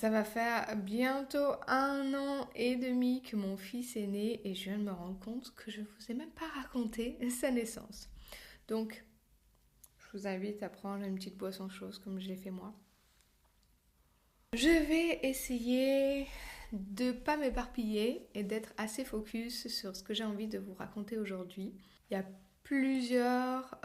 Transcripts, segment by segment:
Ça va faire bientôt 1 an et demi que mon fils est né et je viens de me rendre compte que je ne vous ai même pas raconté sa naissance. Donc, je vous invite à prendre une petite boisson chaude comme je l'ai fait moi. Je vais essayer de pas m'éparpiller et d'être assez focus sur ce que j'ai envie de vous raconter aujourd'hui. Il y a plusieurs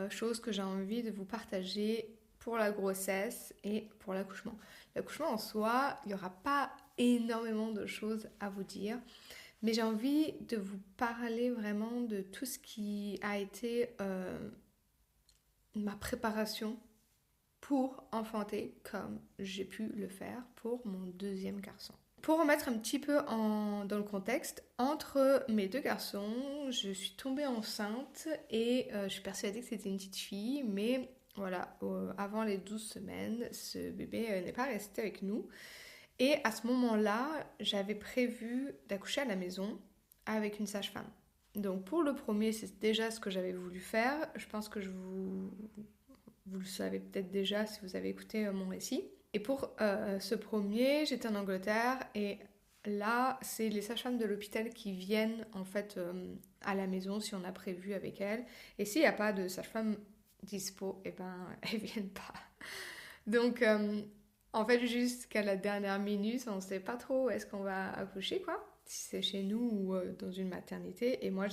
choses que j'ai envie de vous partager pour la grossesse et pour l'accouchement. L'accouchement en soi, il n'y aura pas énormément de choses à vous dire, mais j'ai envie de vous parler vraiment de tout ce qui a été ma préparation pour enfanter comme j'ai pu le faire pour mon deuxième garçon. Pour remettre un petit peu dans le contexte, entre mes deux garçons, je suis tombée enceinte et je suis persuadée que c'était une petite fille, mais voilà, avant les 12 semaines, ce bébé n'est pas resté avec nous. Et à ce moment-là, j'avais prévu d'accoucher à la maison avec une sage-femme. Donc pour le premier, c'est déjà ce que j'avais voulu faire. Je pense que vous le savez peut-être déjà si vous avez écouté mon récit. Et pour ce premier, j'étais en Angleterre et là, c'est les sages-femmes de l'hôpital qui viennent en fait à la maison si on a prévu avec elles. Et s'il n'y a pas de sage-femme dispo, eh ben, elles viennent pas. Donc, en fait, jusqu'à la dernière minute, on ne sait pas trop où est-ce qu'on va accoucher, quoi. Si c'est chez nous ou dans une maternité. Et moi,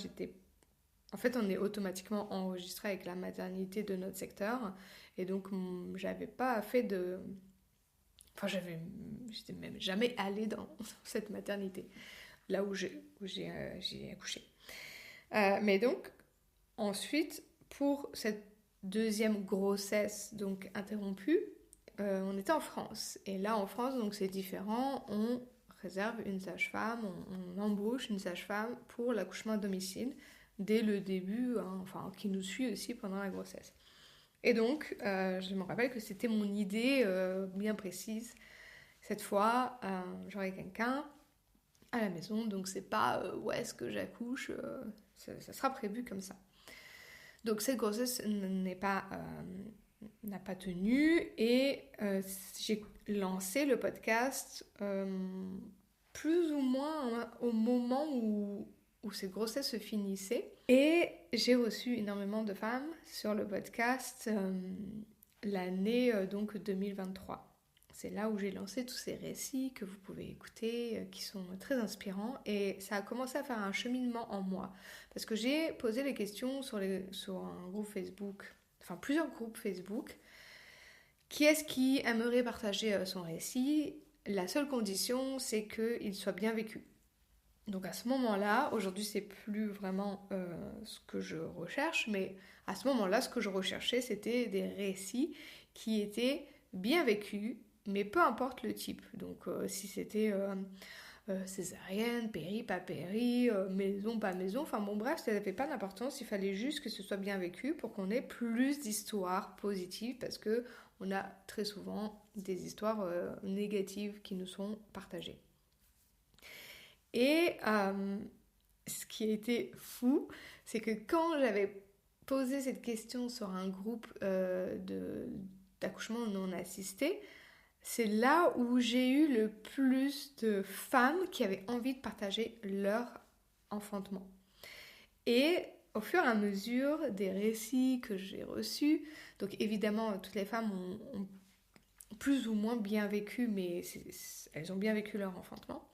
en fait, on est automatiquement enregistré avec la maternité de notre secteur. Et donc, j'avais pas fait de... Enfin, j'étais même jamais allée dans cette maternité, là où j'ai accouché. Mais donc, ensuite, pour cette deuxième grossesse donc interrompue, on était en France. Et là, en France, donc c'est différent. On réserve une sage-femme, on embauche une sage-femme pour l'accouchement à domicile dès le début, hein, enfin, qui nous suit aussi pendant la grossesse. Et donc, je me rappelle que c'était mon idée bien précise. Cette fois, j'aurai quelqu'un à la maison, donc c'est pas où est-ce que j'accouche, ça sera prévu comme ça. Donc cette grossesse n'a pas tenu et j'ai lancé le podcast plus ou moins au moment où cette grossesse se finissait. Et j'ai reçu énormément de femmes sur le podcast l'année donc 2023. C'est là où j'ai lancé tous ces récits que vous pouvez écouter, qui sont très inspirants. Et ça a commencé à faire un cheminement en moi. Parce que j'ai posé les questions sur un groupe Facebook, enfin plusieurs groupes Facebook. Qui est-ce qui aimerait partager son récit? La seule condition, c'est qu'il soit bien vécu. Donc à ce moment-là, aujourd'hui c'est plus vraiment ce que je recherche, mais à ce moment-là, ce que je recherchais, c'était des récits qui étaient bien vécus, mais peu importe le type. Donc si c'était césarienne, péri, pas péri, maison, pas maison, enfin bon bref, ça n'avait pas d'importance, il fallait juste que ce soit bien vécu pour qu'on ait plus d'histoires positives, parce que on a très souvent des histoires négatives qui nous sont partagées. Et ce qui a été fou, c'est que quand j'avais posé cette question sur un groupe d'accouchement non assisté, c'est là où j'ai eu le plus de femmes qui avaient envie de partager leur enfantement. Et au fur et à mesure des récits que j'ai reçus, donc évidemment toutes les femmes ont plus ou moins bien vécu, mais elles ont bien vécu leur enfantement.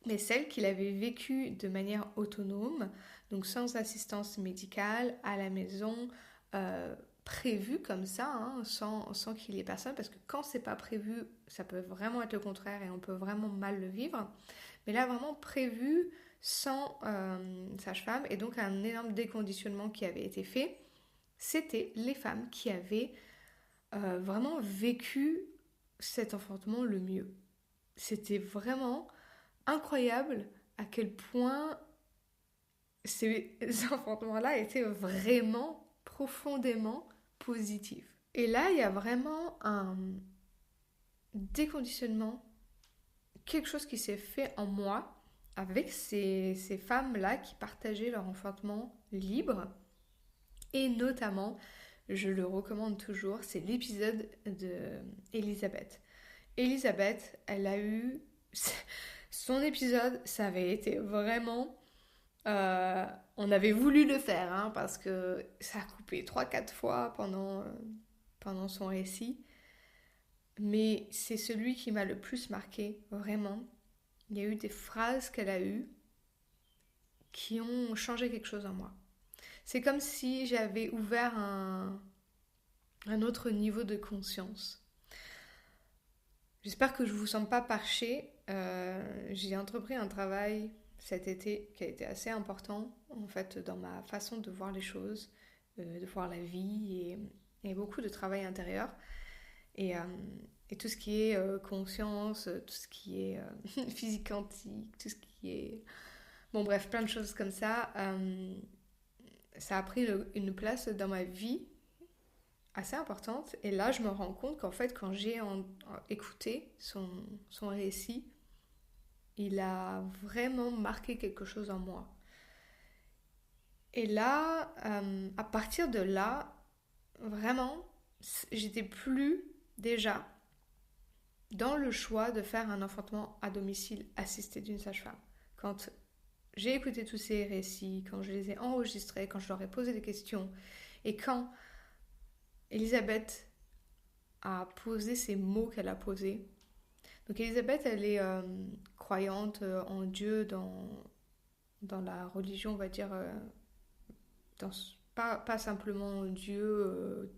Mais celles qui l'avaient vécu de manière autonome, donc sans assistance médicale, à la maison, prévu comme ça, hein, sans qu'il y ait personne, parce que quand c'est pas prévu, ça peut vraiment être le contraire et on peut vraiment mal le vivre. Mais là, vraiment prévu sans sage-femme, et donc un énorme déconditionnement qui avait été fait, c'était les femmes qui avaient vraiment vécu cet enfantement le mieux. C'était vraiment incroyable à quel point ces enfantements-là étaient vraiment profondément positifs. Et là, il y a vraiment un déconditionnement, quelque chose qui s'est fait en moi avec ces femmes-là qui partageaient leur enfantement libre. Et notamment, je le recommande toujours, c'est l'épisode de Elisabeth. Elisabeth, elle a eu... Son épisode, ça avait été vraiment... on avait voulu le faire, hein, parce que ça a coupé 3-4 fois pendant son récit. Mais c'est celui qui m'a le plus marqué, vraiment. Il y a eu des phrases qu'elle a eues qui ont changé quelque chose en moi. C'est comme si j'avais ouvert un autre niveau de conscience. J'espère que je ne vous sens pas parché. J'ai entrepris un travail cet été qui a été assez important en fait dans ma façon de voir les choses, de voir la vie et beaucoup de travail intérieur. Et, euh, et tout ce qui est conscience, tout ce qui est physique quantique, tout ce qui est... Bon bref, plein de choses comme ça. Ça a pris une place dans ma vie assez importante. Et là, je me rends compte qu'en fait, quand j'ai écouté son récit, il a vraiment marqué quelque chose en moi. Et là, à partir de là, vraiment, j'étais plus déjà dans le choix de faire un enfantement à domicile assisté d'une sage-femme. Quand j'ai écouté tous ces récits, quand je les ai enregistrés, quand je leur ai posé des questions, et quand Elisabeth a posé ces mots qu'elle a posés. Donc Elisabeth, elle est croyante en Dieu, dans la religion, on va dire, dans, pas simplement Dieu,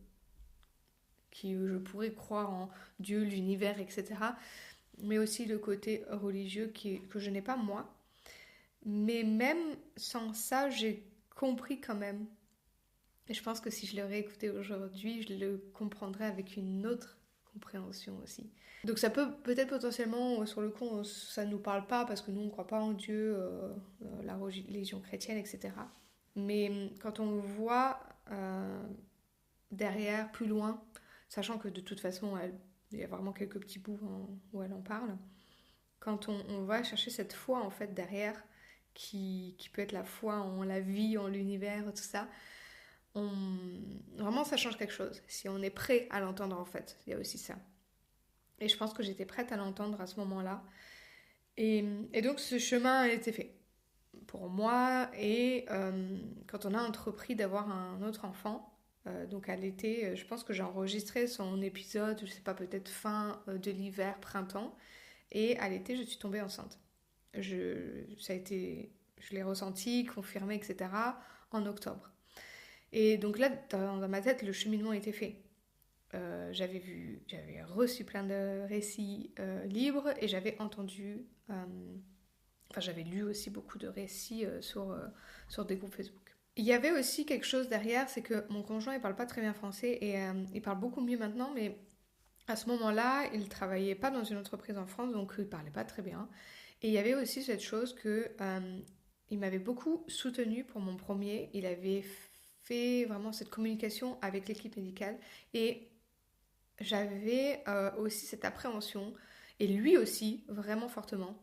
qui je pourrais croire en Dieu, l'univers, etc., mais aussi le côté religieux que je n'ai pas moi. Mais même sans ça, j'ai compris quand même. Et je pense que si je le réécoutais aujourd'hui, je le comprendrais avec une autre compréhension aussi. Donc ça peut peut-être potentiellement, sur le coup, ça ne nous parle pas parce que nous, on ne croit pas en Dieu, la religion chrétienne, etc. Mais quand on voit derrière, plus loin, sachant que de toute façon, il y a vraiment quelques petits bouts où elle en parle, quand on va chercher cette foi en fait derrière, qui peut être la foi en la vie, en l'univers, tout ça, vraiment ça change quelque chose. Si on est prêt à l'entendre en fait, il y a aussi ça. Et je pense que j'étais prête à l'entendre à ce moment-là. Et donc ce chemin a été fait pour moi. Et quand on a entrepris d'avoir un autre enfant, donc à l'été, je pense que j'ai enregistré son épisode, je sais pas, peut-être fin de l'hiver, printemps. Et à l'été, je suis tombée enceinte. Je l'ai ressenti, confirmé, etc. en octobre. Et donc là, dans ma tête, le cheminement était fait. J'avais reçu plein de récits libres et j'avais entendu, j'avais lu aussi beaucoup de récits sur des groupes Facebook. Il y avait aussi quelque chose derrière, c'est que mon conjoint, il parle pas très bien français et il parle beaucoup mieux maintenant, mais à ce moment-là, il travaillait pas dans une entreprise en France, donc il parlait pas très bien. Et il y avait aussi cette chose que il m'avait beaucoup soutenue pour mon premier. Il avait fait vraiment cette communication avec l'équipe médicale et j'avais aussi cette appréhension, et lui aussi, vraiment fortement,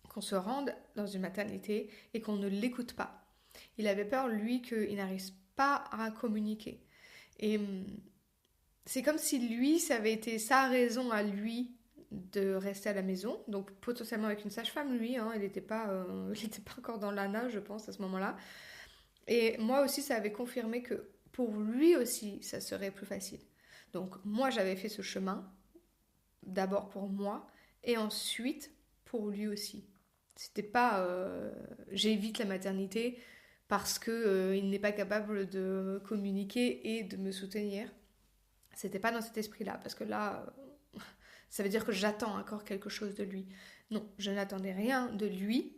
qu'on se rende dans une maternité et qu'on ne l'écoute pas. Il avait peur, lui, qu'il n'arrive pas à communiquer. Et c'est comme si lui, ça avait été sa raison à lui de rester à la maison, donc potentiellement avec une sage-femme, lui, hein, il n'était pas encore dans l'ANA, je pense, à ce moment-là. Et moi aussi, ça avait confirmé que pour lui aussi, ça serait plus facile. Donc moi, j'avais fait ce chemin, d'abord pour moi, et ensuite pour lui aussi. C'était pas j'évite la maternité parce que il n'est pas capable de communiquer et de me soutenir. C'était pas dans cet esprit-là, parce que là, ça veut dire que j'attends encore quelque chose de lui. Non, je n'attendais rien de lui.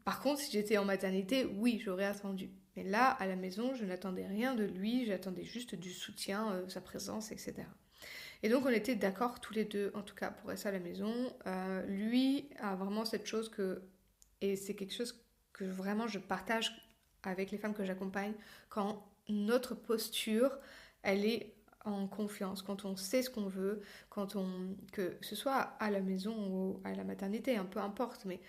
Par contre, si j'étais en maternité, oui, j'aurais attendu. Mais là, à la maison, je n'attendais rien de lui, j'attendais juste du soutien, sa présence, etc. Et donc, on était d'accord tous les deux, en tout cas, pour rester à la maison. Lui a vraiment cette chose que, et c'est quelque chose que vraiment je partage avec les femmes que j'accompagne, quand notre posture, elle est en confiance, quand on sait ce qu'on veut, que ce soit à la maison ou à la maternité, peu importe, mais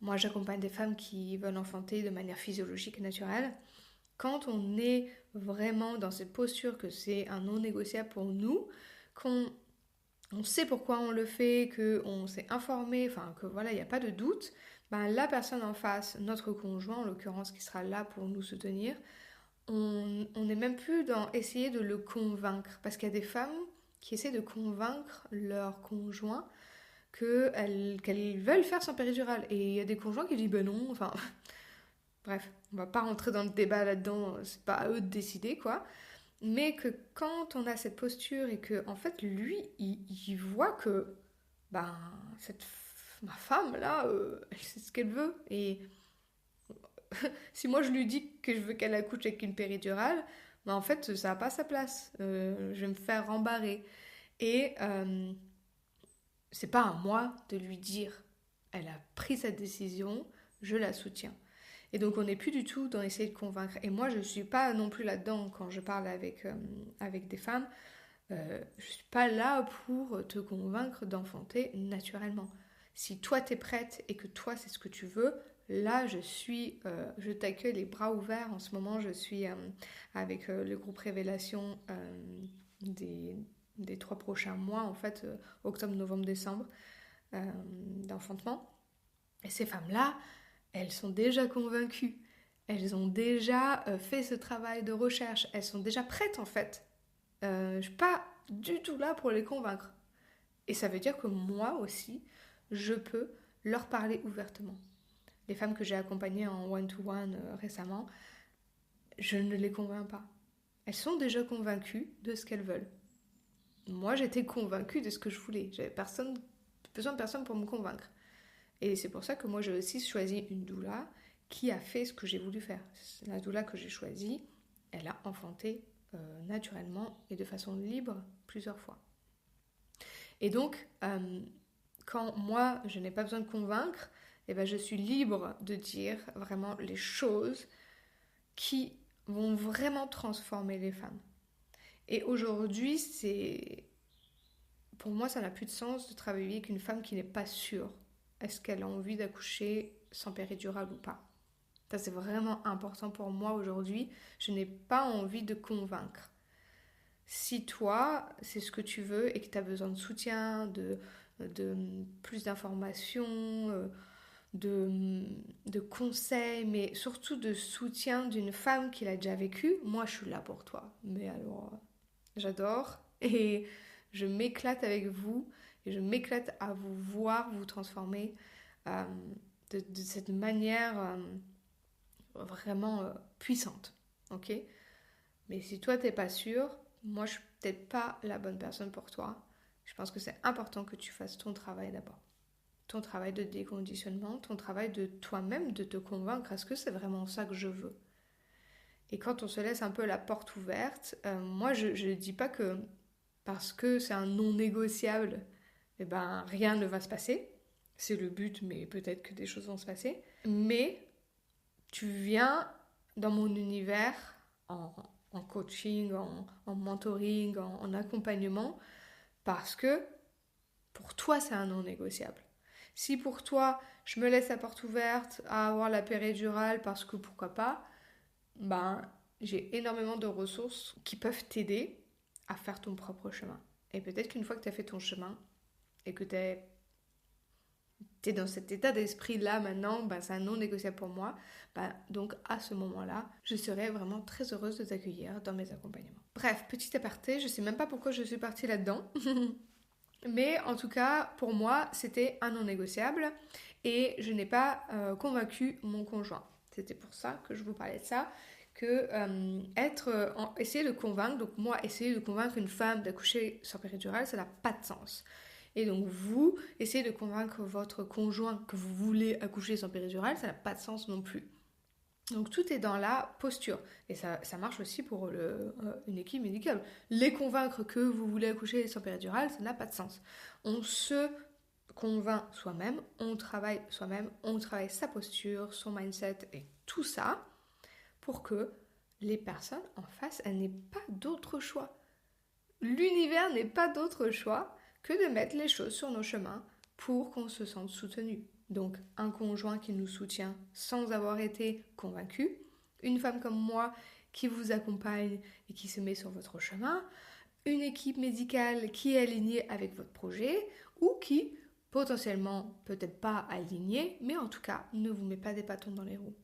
moi j'accompagne des femmes qui veulent enfanter de manière physiologique et naturelle. Quand on est vraiment dans cette posture que c'est un non négociable pour nous, qu'on on sait pourquoi on le fait, qu'on s'est informé, enfin que voilà, il n'y a pas de doute, ben, la personne en face, notre conjoint en l'occurrence qui sera là pour nous soutenir, on n'est même plus dans essayer de le convaincre. Parce qu'il y a des femmes qui essaient de convaincre leur conjoint qu'elles veulent faire sans péridurale. Et il y a des conjoints qui disent ben non, enfin bref, on va pas rentrer dans le débat là-dedans, c'est pas à eux de décider quoi. Mais que quand on a cette posture et que en fait lui, il voit que ben ma femme là, elle sait ce qu'elle veut. Et si moi je lui dis que je veux qu'elle accouche avec une péridurale, ben en fait ça n'a pas sa place. Je vais me faire rembarrer. Et c'est pas à moi de lui dire elle a pris sa décision, je la soutiens. Et donc on n'est plus du tout dans essayer de convaincre. Et moi je ne suis pas non plus là-dedans quand je parle avec des femmes. Je ne suis pas là pour te convaincre d'enfanter naturellement. Si toi t'es prête et que toi c'est ce que tu veux, là je t'accueille les bras ouverts. En ce moment je suis avec le groupe Révélation des 3 prochains mois, en fait, octobre, novembre, décembre, d'enfantement. Et ces femmes-là, elles sont déjà convaincues. Elles ont déjà fait ce travail de recherche. Elles sont déjà prêtes, en fait. Je ne suis pas du tout là pour les convaincre. Et ça veut dire que moi aussi, je peux leur parler ouvertement. Les femmes que j'ai accompagnées en one-to-one récemment, je ne les convainc pas. Elles sont déjà convaincues de ce qu'elles veulent. Moi, j'étais convaincue de ce que je voulais. J'avais besoin de personne pour me convaincre. Et c'est pour ça que moi, j'ai aussi choisi une doula qui a fait ce que j'ai voulu faire. La doula que j'ai choisie, elle a enfanté naturellement et de façon libre plusieurs fois. Et donc, quand moi, je n'ai pas besoin de convaincre, eh ben, je suis libre de dire vraiment les choses qui vont vraiment transformer les femmes. Et aujourd'hui, pour moi, ça n'a plus de sens de travailler avec une femme qui n'est pas sûre. Est-ce qu'elle a envie d'accoucher sans péridurale ou pas? Ça, c'est vraiment important pour moi aujourd'hui. Je n'ai pas envie de convaincre. Si toi, c'est ce que tu veux et que tu as besoin de soutien, de plus d'informations, de conseils, mais surtout de soutien d'une femme qui l'a déjà vécu, moi, je suis là pour toi. Mais alors, j'adore et je m'éclate avec vous et je m'éclate à vous voir vous transformer euh, de cette manière vraiment puissante. Ok? Mais si toi t'es pas sûr, moi je suis peut-être pas la bonne personne pour toi. Je pense que c'est important que tu fasses ton travail d'abord. Ton travail de déconditionnement, ton travail de toi-même, de te convaincre, est-ce que c'est vraiment ça que je veux? Et quand on se laisse un peu la porte ouverte, moi je ne dis pas que parce que c'est un non négociable, eh ben rien ne va se passer. C'est le but, mais peut-être que des choses vont se passer. Mais tu viens dans mon univers en coaching, en mentoring, en accompagnement, parce que pour toi c'est un non négociable. Si pour toi je me laisse la porte ouverte à avoir la péridurale parce que pourquoi pas, ben j'ai énormément de ressources qui peuvent t'aider à faire ton propre chemin. Et peut-être qu'une fois que tu as fait ton chemin et que tu es dans cet état d'esprit-là maintenant, ben, c'est un non négociable pour moi. Ben, donc à ce moment-là, je serais vraiment très heureuse de t'accueillir dans mes accompagnements. Bref, petit aparté, je sais même pas pourquoi je suis partie là-dedans. Mais en tout cas, pour moi, c'était un non négociable et je n'ai pas convaincu mon conjoint. C'était pour ça que je vous parlais de ça, que essayer de convaincre, donc moi, essayer de convaincre une femme d'accoucher sans péridurale, ça n'a pas de sens. Et donc vous, essayez de convaincre votre conjoint que vous voulez accoucher sans péridurale, ça n'a pas de sens non plus. Donc tout est dans la posture. Et ça marche aussi pour une équipe médicale. Les convaincre que vous voulez accoucher sans péridurale, ça n'a pas de sens. On se convainc soi-même, on travaille soi-même, on travaille sa posture, son mindset et tout ça pour que les personnes en face, elles n'aient pas d'autre choix. L'univers n'est pas d'autre choix que de mettre les choses sur nos chemins pour qu'on se sente soutenu. Donc un conjoint qui nous soutient sans avoir été convaincu, une femme comme moi qui vous accompagne et qui se met sur votre chemin, une équipe médicale qui est alignée avec votre projet ou qui, potentiellement, peut-être pas alignée, mais en tout cas, ne vous met pas des bâtons dans les roues.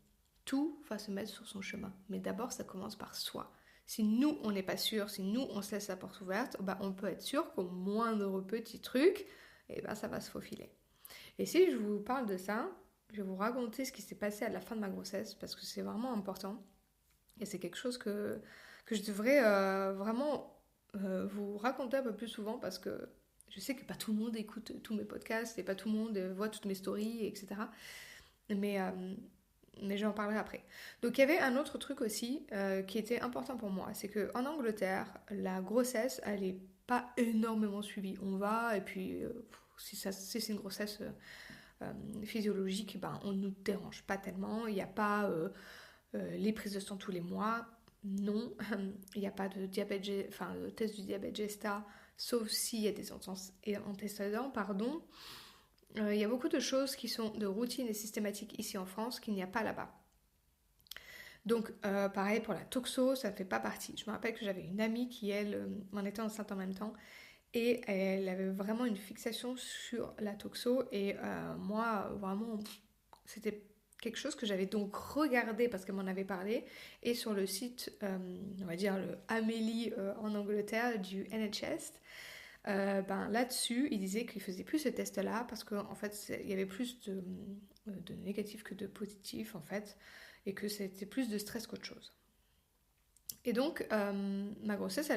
Tout va se mettre sur son chemin. Mais d'abord, ça commence par soi. Si nous, on n'est pas sûr, si nous, on se laisse la porte ouverte, on peut être sûr qu'au moindre petit truc, ça va se faufiler. Et si je vous parle de ça, je vais vous raconter ce qui s'est passé à la fin de ma grossesse, parce que c'est vraiment important. Et c'est quelque chose que je devrais vraiment vous raconter un peu plus souvent, parce que je sais que pas tout le monde écoute tous mes podcasts, et pas tout le monde voit toutes mes stories, etc. Mais j'en parlerai après. Donc il y avait un autre truc aussi qui était important pour moi, c'est qu'en Angleterre, la grossesse, elle n'est pas énormément suivie. On va, et puis si c'est une grossesse physiologique, on ne nous dérange pas tellement. Il n'y a pas les prises de sang tous les mois, non. Il n'y a pas de de test du diabète Gesta, sauf s'il y a des antécédents, pardon. Il y a beaucoup de choses qui sont de routine et systématiques ici en France qu'il n'y a pas là-bas. Donc, pareil pour la toxo, ça ne fait pas partie. Je me rappelle que j'avais une amie qui, elle, en était enceinte en même temps et elle avait vraiment une fixation sur la toxo et moi, vraiment, c'était quelque chose que j'avais donc regardé parce qu'elle m'en avait parlé et sur le site, on va dire le Amélie en Angleterre du NHS, là-dessus, il disait qu'il faisait plus ce test-là parce qu'en fait, il y avait plus de négatifs que de positifs, en fait, et que c'était plus de stress qu'autre chose. Et donc, ma grossesse,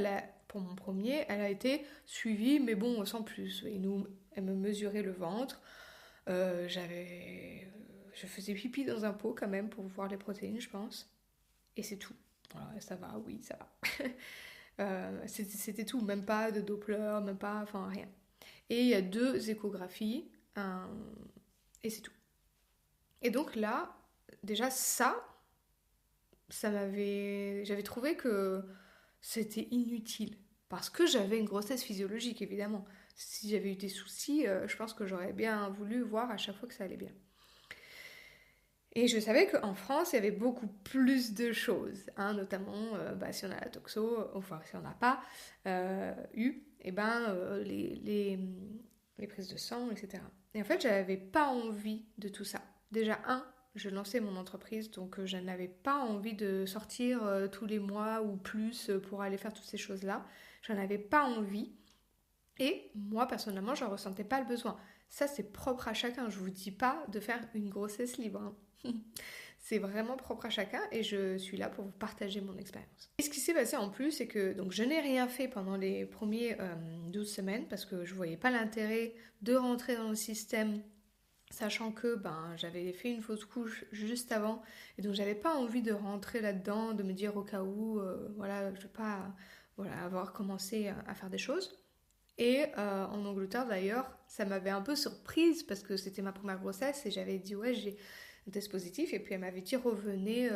pour mon premier, elle a été suivie, mais bon, sans plus. Elle me mesurait le ventre. Je faisais pipi dans un pot quand même pour voir les protéines, je pense. Et c'est tout. Voilà, ça va, oui, ça va. C'était tout, même pas de Doppler, même pas, enfin rien. Et il y a 2 échographies, et c'est tout. Et donc là, déjà j'avais trouvé que c'était inutile. Parce que j'avais une grossesse physiologique, évidemment. Si j'avais eu des soucis, je pense que j'aurais bien voulu voir à chaque fois que ça allait bien. Et je savais qu'en France, il y avait beaucoup plus de choses, hein, notamment si on a la toxo, enfin si on n'a pas eu, les prises de sang, etc. Et en fait, j'avais pas envie de tout ça. Déjà, je lançais mon entreprise, donc je n'avais pas envie de sortir tous les mois ou plus pour aller faire toutes ces choses-là. J'en avais pas envie. Et moi, personnellement, je ne ressentais pas le besoin. Ça, c'est propre à chacun. Je ne vous dis pas de faire une grossesse libre, hein. C'est vraiment propre à chacun et je suis là pour vous partager mon expérience. Et ce qui s'est passé en plus, c'est que donc, je n'ai rien fait pendant les premiers 12 semaines parce que je ne voyais pas l'intérêt de rentrer dans le système, sachant que j'avais fait une fausse couche juste avant et donc j'avais pas envie de rentrer là-dedans, de me dire au cas où, je ne vais pas avoir commencé à faire des choses. Et en Angleterre d'ailleurs, ça m'avait un peu surprise parce que c'était ma première grossesse et j'avais dit ouais j'ai un test positif et puis elle m'avait dit revenez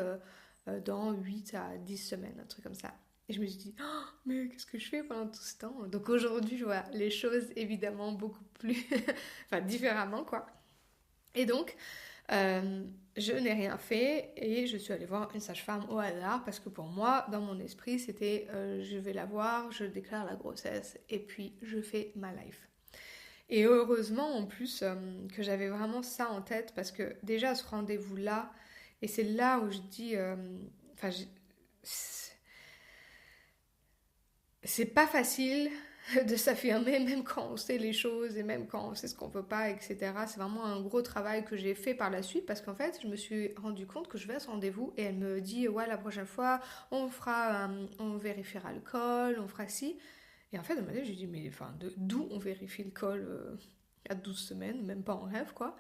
dans 8 à 10 semaines, un truc comme ça. Et je me suis dit oh, mais qu'est-ce que je fais pendant tout ce temps? Donc aujourd'hui je vois les choses évidemment beaucoup plus différemment quoi. Et donc je n'ai rien fait et je suis allée voir une sage-femme au hasard parce que pour moi, dans mon esprit, c'était je vais la voir, je déclare la grossesse et puis je fais ma life. Et heureusement en plus que j'avais vraiment ça en tête parce que déjà à ce rendez-vous-là, et c'est là où je dis, c'est pas facile de s'affirmer même quand on sait les choses et même quand on sait ce qu'on peut pas, etc. C'est vraiment un gros travail que j'ai fait par la suite parce qu'en fait je me suis rendu compte que je vais à ce rendez-vous et elle me dit ouais la prochaine fois on vérifiera le col, on fera ci. Et en fait dans ma tête je dis mais d'où on vérifie le col à 12 semaines, même pas en rêve quoi.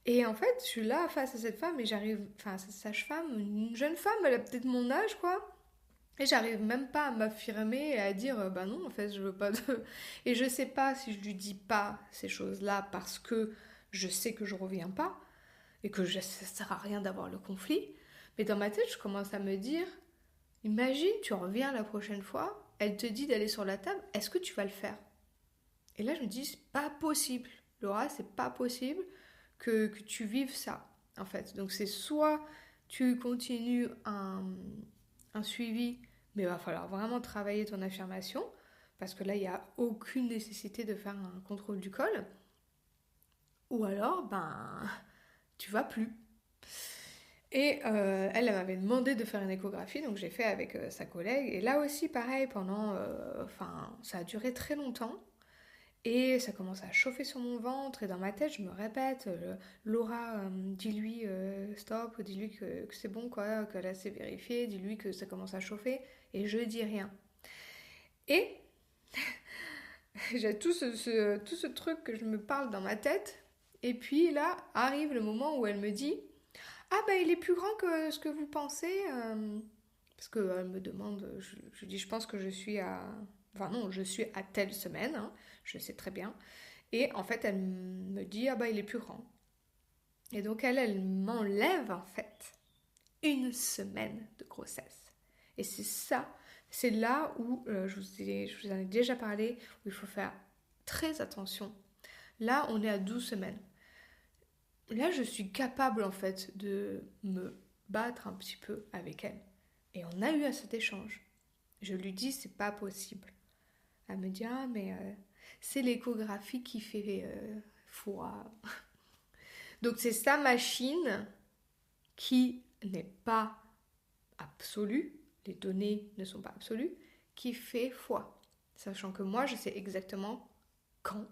Et en fait je suis là face à cette femme et cette sage-femme, une jeune femme, elle a peut-être mon âge quoi. Et j'arrive même pas à m'affirmer et à dire bah non en fait je veux pas de... Et je sais pas si je lui dis pas ces choses-là parce que je sais que je reviens pas et que ça sert à rien d'avoir le conflit. Mais dans ma tête je commence à me dire imagine tu reviens la prochaine fois, elle te dit d'aller sur la table, est-ce que tu vas le faire? Et là je me dis c'est pas possible Laura, c'est pas possible que tu vives ça en fait. Donc c'est soit tu continues un suivi mais il va falloir vraiment travailler ton affirmation parce que là, il n'y a aucune nécessité de faire un contrôle du col. Ou alors, tu vas plus. Et elle m'avait demandé de faire une échographie, donc j'ai fait avec sa collègue. Et là aussi, pareil, ça a duré très longtemps. Et ça commence à chauffer sur mon ventre. Et dans ma tête, je me répète, Laura, dis-lui stop, dis-lui que c'est bon, quoi, que là c'est vérifié, dis-lui que ça commence à chauffer. Et je dis rien. Et j'ai tout ce truc que je me parle dans ma tête. Et puis là, arrive le moment où elle me dit « Ah il est plus grand que ce que vous pensez. Parce qu'elle me demande, je dis « Je pense que je suis à... » Enfin non, je suis à telle semaine, hein, je sais très bien. Et en fait, elle me dit « Ah il est plus grand. » Et donc elle m'enlève en fait une semaine de grossesse. Et c'est là où, je vous en ai déjà parlé, où il faut faire très attention. Là, on est à 12 semaines. Là, je suis capable en fait de me battre un petit peu avec elle. Et on a eu cet échange. Je lui dis, c'est pas possible. Elle me dit, ah mais c'est l'échographie qui fait foi. Donc c'est sa machine qui n'est pas absolue, les données ne sont pas absolues, qui fait foi. Sachant que moi, je sais exactement quand,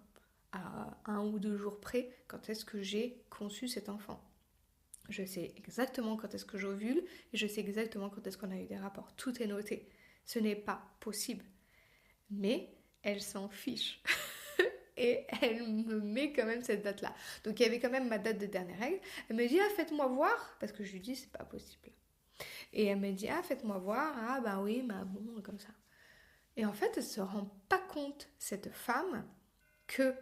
à 1 ou 2 jours près, quand est-ce que j'ai conçu cet enfant. Je sais exactement quand est-ce que j'ovule et je sais exactement quand est-ce qu'on a eu des rapports. Tout est noté. Ce n'est pas possible. Mais elle s'en fiche. Et elle me met quand même cette date-là. Donc il y avait quand même ma date de dernière règle. Elle me dit, ah, faites-moi voir. Parce que je lui dis, c'est pas possible. Et elle me dit, ah, faites-moi voir. Ah, oui, bon, comme ça. Et en fait, elle se rend pas compte, cette femme, que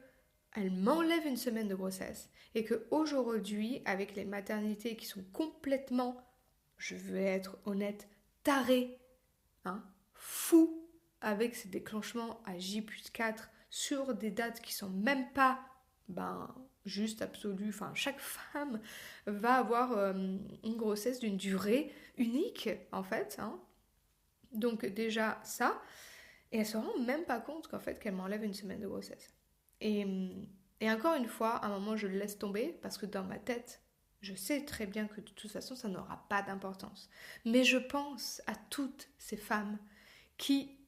elle m'enlève une semaine de grossesse et que aujourd'hui, avec les maternités qui sont complètement, je veux être honnête, tarées, fous, avec ces déclenchements à J+4 sur des dates qui sont même pas juste absolues. Enfin, chaque femme va avoir une grossesse d'une durée unique, en fait. Donc déjà ça, et elle se rend même pas compte qu'en fait qu'elle m'enlève une semaine de grossesse. Et encore une fois, à un moment, je le laisse tomber parce que dans ma tête, je sais très bien que de toute façon, ça n'aura pas d'importance. Mais je pense à toutes ces femmes qui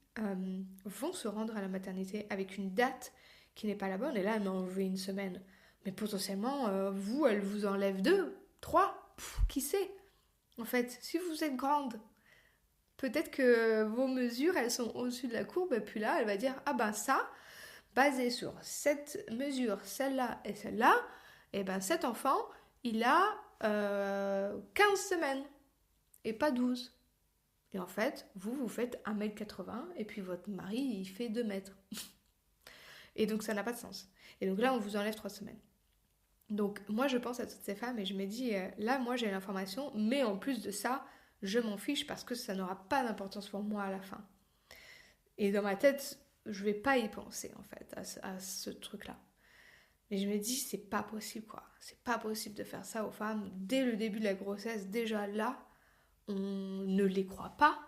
vont se rendre à la maternité avec une date qui n'est pas la bonne. Et là, elle m'a enlevé une semaine. Mais potentiellement, elle vous enlève 2, 3, qui sait. En fait, si vous êtes grande, peut-être que vos mesures, elles sont au-dessus de la courbe. Et puis là, elle va dire, ça... basé sur cette mesure, celle-là et celle-là, et cet enfant, il a 15 semaines et pas 12. Et en fait, vous faites 1m80 et puis votre mari, il fait 2 mètres. Et donc, ça n'a pas de sens. Et donc là, on vous enlève 3 semaines. Donc, moi, je pense à toutes ces femmes et je me dis, là, moi, j'ai l'information, mais en plus de ça, je m'en fiche parce que ça n'aura pas d'importance pour moi à la fin. Et dans ma tête, je vais pas y penser en fait à ce truc-là. Mais je me dis, c'est pas possible quoi. C'est pas possible de faire ça aux femmes dès le début de la grossesse. Déjà là, on ne les croit pas,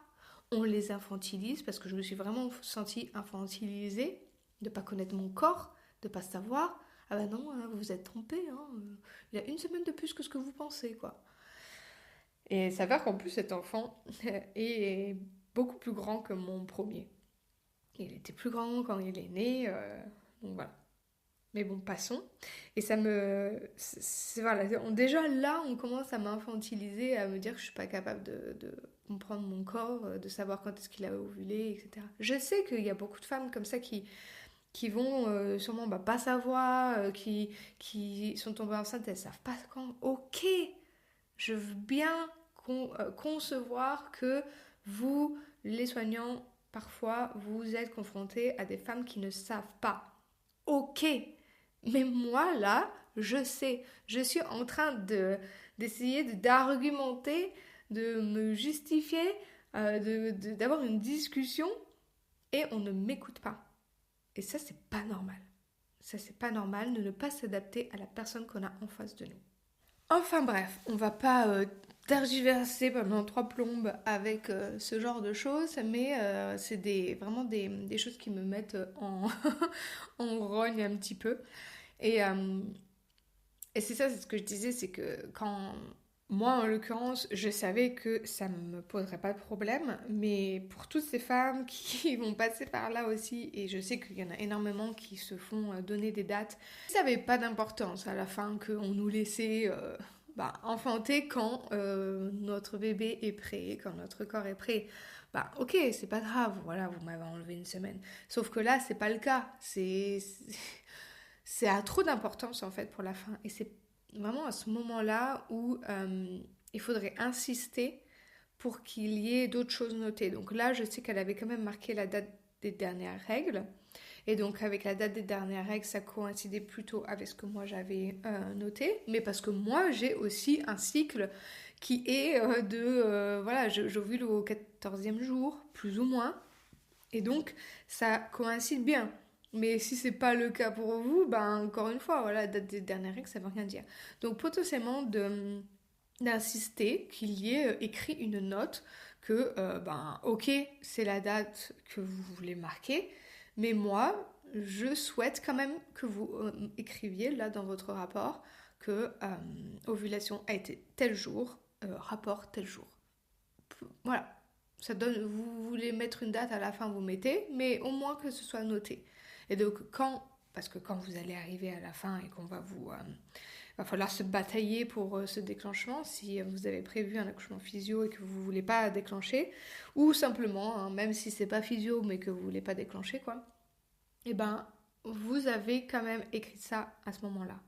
on les infantilise parce que je me suis vraiment sentie infantilisée de pas connaître mon corps, de pas savoir. Ah non, vous vous êtes trompé. Il y a 1 semaine de plus que ce que vous pensez quoi. Et il s'avère qu'en plus cet enfant est beaucoup plus grand que mon premier. Il était plus grand quand il est né, donc voilà. Mais bon, passons. Et ça me... voilà. Déjà là, on commence à m'infantiliser, à me dire que je suis pas capable de comprendre mon corps, de savoir quand est-ce qu'il a ovulé, etc. Je sais qu'il y a beaucoup de femmes comme ça qui vont sûrement pas savoir, qui sont tombées enceintes, elles savent pas quand. Ok, je veux bien concevoir que vous, les soignants, parfois, vous êtes confrontés à des femmes qui ne savent pas. Ok, mais moi, là, je sais. Je suis en train d'essayer d'argumenter, de me justifier, d'avoir une discussion, et on ne m'écoute pas. Et ça, c'est pas normal. Ça, c'est pas normal de ne pas s'adapter à la personne qu'on a en face de nous. Enfin bref, on va pas tergiversé pendant 3 plombes avec ce genre de choses, mais c'est vraiment des choses qui me mettent en rogne un petit peu. Et, euh, et c'est ça, c'est ce que je disais, c'est que quand moi, en l'occurrence, je savais que ça ne me poserait pas de problème, mais pour toutes ces femmes qui vont passer par là aussi, et je sais qu'il y en a énormément qui se font donner des dates, ça n'avait pas d'importance à la fin qu'on nous laissait enfanter quand notre bébé est prêt, quand notre corps est prêt. Bah ok, c'est pas grave, voilà, vous m'avez enlevé une semaine. Sauf que là, c'est pas le cas. C'est à trop d'importance en fait pour la fin. Et c'est vraiment à ce moment-là où il faudrait insister pour qu'il y ait d'autres choses notées. Donc là, je sais qu'elle avait quand même marqué la date des dernières règles. Et donc avec la date des dernières règles, ça coïncidait plutôt avec ce que moi j'avais noté. Mais parce que moi, j'ai aussi un cycle qui est voilà, j'ovule au 14e jour, plus ou moins. Et donc, ça coïncide bien. Mais si c'est pas le cas pour vous, ben encore une fois, voilà, la date des dernières règles, ça veut rien dire. Donc potentiellement d'insister qu'il y ait écrit une note que, ok, c'est la date que vous voulez marquer, mais moi, je souhaite quand même que vous écriviez là dans votre rapport que ovulation a été tel jour, rapport tel jour. Voilà, ça donne, vous voulez mettre une date à la fin, vous mettez, mais au moins que ce soit noté. Et donc parce que quand vous allez arriver à la fin et qu'on va falloir se batailler pour ce déclenchement, si vous avez prévu un accouchement physio et que vous voulez pas déclencher, ou simplement, hein, même si c'est pas physio mais que vous voulez pas déclencher quoi, et ben vous avez quand même écrit ça à ce moment-là.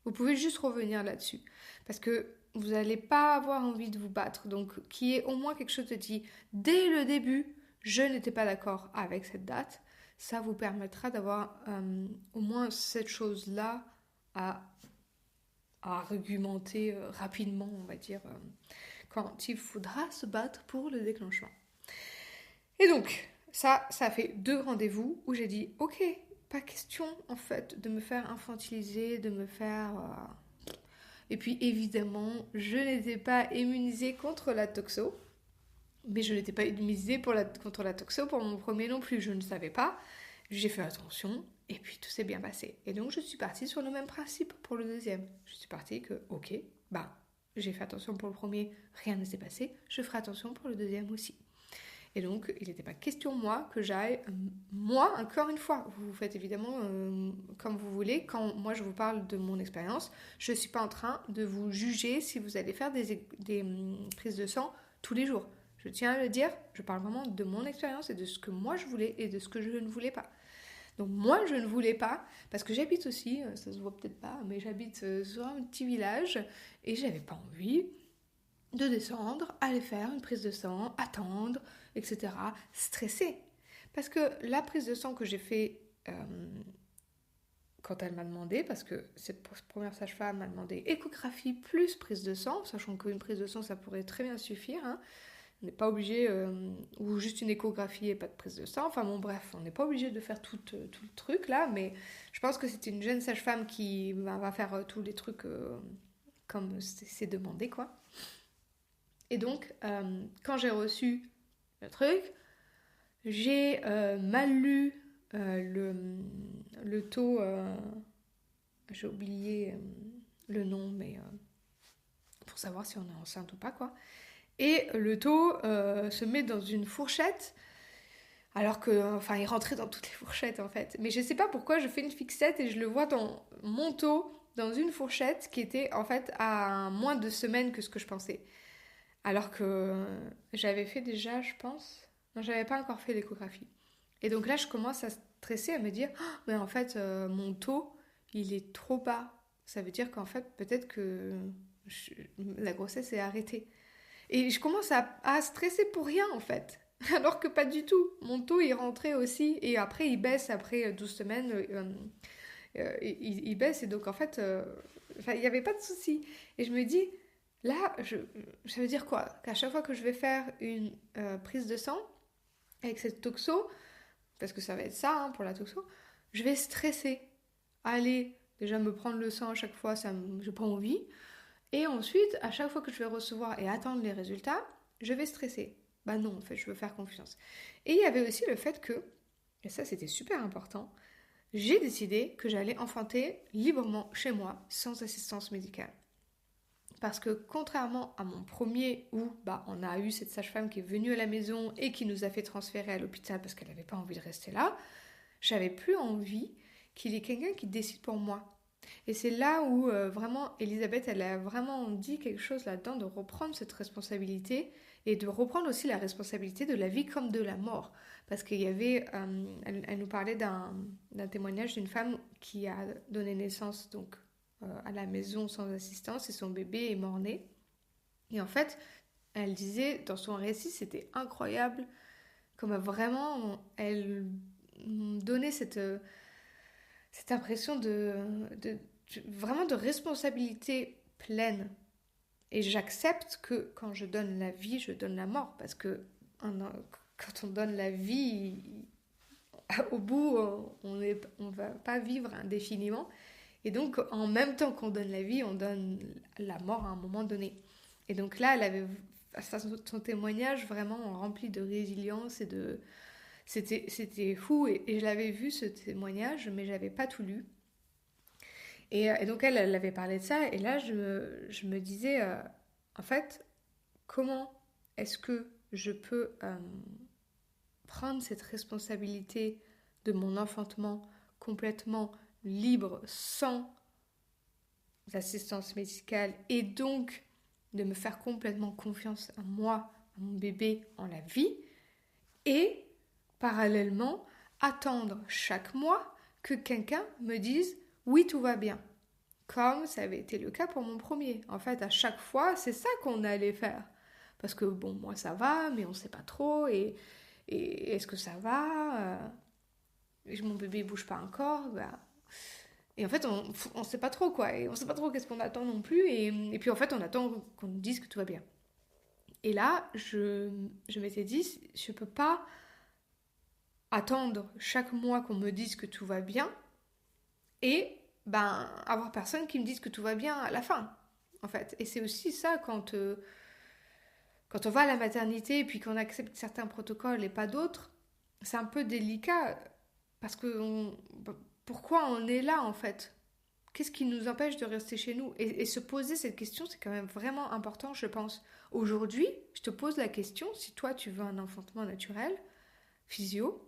Vous pouvez juste revenir là-dessus. Parce que vous n'allez pas avoir envie de vous battre. Donc, qu'il y ait au moins quelque chose de dit dès le début, je n'étais pas d'accord avec cette date. Ça vous permettra d'avoir au moins cette chose-là à, à argumenter rapidement, on va dire, quand il faudra se battre pour le déclenchement. Et donc, ça fait 2 rendez-vous où j'ai dit, ok, pas question en fait de me faire infantiliser, de me faire... Et puis évidemment, je n'étais pas immunisée contre la toxo, mais je n'étais pas immunisée contre la toxo pour mon premier non plus, je ne savais pas. J'ai fait attention et puis tout s'est bien passé. Et donc je suis partie sur le même principe pour le deuxième. Je suis partie que, ok, j'ai fait attention pour le premier, rien ne s'est passé, je ferai attention pour le deuxième aussi. Et donc, il n'était pas question, moi, que j'aille... Moi, encore une fois, vous faites évidemment comme vous voulez. Quand moi, je vous parle de mon expérience, je ne suis pas en train de vous juger si vous allez faire des prises de sang tous les jours. Je tiens à le dire, je parle vraiment de mon expérience et de ce que moi, je voulais et de ce que je ne voulais pas. Donc moi, je ne voulais pas, parce que j'habite aussi, ça se voit peut-être pas, mais j'habite sur un petit village et j'avais pas envie de descendre, aller faire une prise de sang, attendre, etc. Stresser. Parce que la prise de sang que j'ai fait quand elle m'a demandé, parce que cette première sage-femme m'a demandé échographie plus prise de sang, sachant qu'une prise de sang ça pourrait très bien suffire, hein. On n'est pas obligé, ou juste une échographie et pas de prise de sang, enfin bon bref, on n'est pas obligé de faire tout le truc là, mais je pense que c'était une jeune sage-femme qui va faire tous les trucs comme c'est demandé quoi. Et donc, quand j'ai reçu le truc, j'ai mal lu le taux, j'ai oublié le nom, mais pour savoir si on est enceinte ou pas, quoi. Et le taux se met dans une fourchette, alors que, enfin, il rentrait dans toutes les fourchettes, en fait. Mais je sais pas pourquoi je fais une fixette et je le vois dans mon taux, dans une fourchette qui était, en fait, à moins de semaines que ce que je pensais. Alors que j'avais fait déjà, je pense... Non, j'avais pas encore fait l'échographie. Et donc là, je commence à stresser, à me dire, oh, mais en fait, mon taux, il est trop bas. Ça veut dire qu'en fait, peut-être que la grossesse est arrêtée. Et je commence à stresser pour rien, en fait. Alors que pas du tout. Mon taux, il rentrait aussi. Et après, il baisse, après 12 semaines, il baisse. Et donc, en fait, il n'y avait pas de souci. Et je me dis, là, ça veut dire quoi? Qu'à chaque fois que je vais faire une prise de sang avec cette toxo, parce que ça va être ça hein, pour la toxo, je vais stresser. Aller déjà me prendre le sang à chaque fois, j'ai pas envie. Et ensuite, à chaque fois que je vais recevoir et attendre les résultats, je vais stresser. Bah non, en fait, je veux faire confiance. Et il y avait aussi le fait que, et ça c'était super important, j'ai décidé que j'allais enfanter librement chez moi, sans assistance médicale. Parce que contrairement à mon premier où on a eu cette sage-femme qui est venue à la maison et qui nous a fait transférer à l'hôpital parce qu'elle n'avait pas envie de rester là, j'avais plus envie qu'il y ait quelqu'un qui décide pour moi. Et c'est là où vraiment Elisabeth, elle a vraiment dit quelque chose là-dedans, de reprendre cette responsabilité et de reprendre aussi la responsabilité de la vie comme de la mort. Parce qu'il y avait, elle nous parlait d'un témoignage d'une femme qui a donné naissance donc à la maison sans assistance et son bébé est mort-né. Et en fait, elle disait dans son récit, c'était incroyable, comme vraiment elle donnait cette impression vraiment de responsabilité pleine. Et j'accepte que quand je donne la vie, je donne la mort. Parce que quand on donne la vie, au bout, on va pas vivre indéfiniment. Et donc, en même temps qu'on donne la vie, on donne la mort à un moment donné. Et donc là, elle avait son témoignage vraiment rempli de résilience et de... C'était fou et je l'avais vu ce témoignage, mais je n'avais pas tout lu. Et donc elle avait parlé de ça, et là je me disais, en fait, comment est-ce que je peux prendre cette responsabilité de mon enfantement complètement libre, sans assistance médicale, et donc de me faire complètement confiance à moi, à mon bébé, en la vie, et parallèlement attendre chaque mois que quelqu'un me dise oui, tout va bien, comme ça avait été le cas pour mon premier. En fait, à chaque fois, c'est ça qu'on allait faire. Parce que, bon, moi, ça va, mais on ne sait pas trop. Et est-ce que ça va mon bébé ne bouge pas encore. Et en fait, on ne sait pas trop, quoi. Et on ne sait pas trop qu'est-ce qu'on attend non plus. Et puis, en fait, on attend qu'on nous dise que tout va bien. Et là, je m'étais dit, je ne peux pas attendre chaque mois qu'on me dise que tout va bien et avoir personne qui me dise que tout va bien à la fin, en fait. Et c'est aussi ça quand on va à la maternité et puis qu'on accepte certains protocoles et pas d'autres, c'est un peu délicat parce que pourquoi on est là, en fait? Qu'est-ce qui nous empêche de rester chez nous? Et se poser cette question, c'est quand même vraiment important, je pense. Aujourd'hui, je te pose la question, si toi tu veux un enfantement naturel, physio,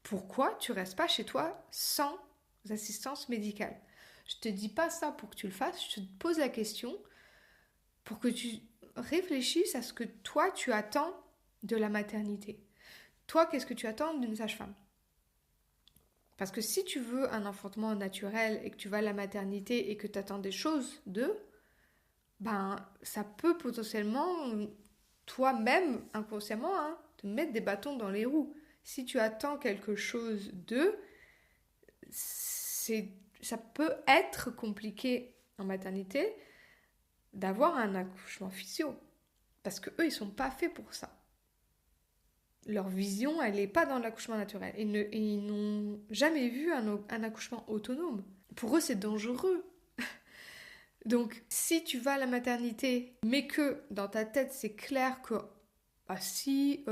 pourquoi tu restes pas chez toi sans assistance médicale? Je te dis pas ça pour que tu le fasses, je te pose la question pour que tu réfléchisses à ce que toi tu attends de la maternité. Toi, qu'est-ce que tu attends d'une sage-femme? Parce que si tu veux un enfantement naturel et que tu vas à la maternité et que tu attends des choses d'eux, ça peut potentiellement, toi-même, inconsciemment, te mettre des bâtons dans les roues. Si tu attends quelque chose d'eux, ça peut être compliqué en maternité d'avoir un accouchement physio. Parce qu'eux, ils sont pas faits pour ça. Leur vision, elle n'est pas dans l'accouchement naturel. Ils n'ont jamais vu un accouchement autonome. Pour eux, c'est dangereux. Donc, si tu vas à la maternité, mais que dans ta tête, c'est clair que si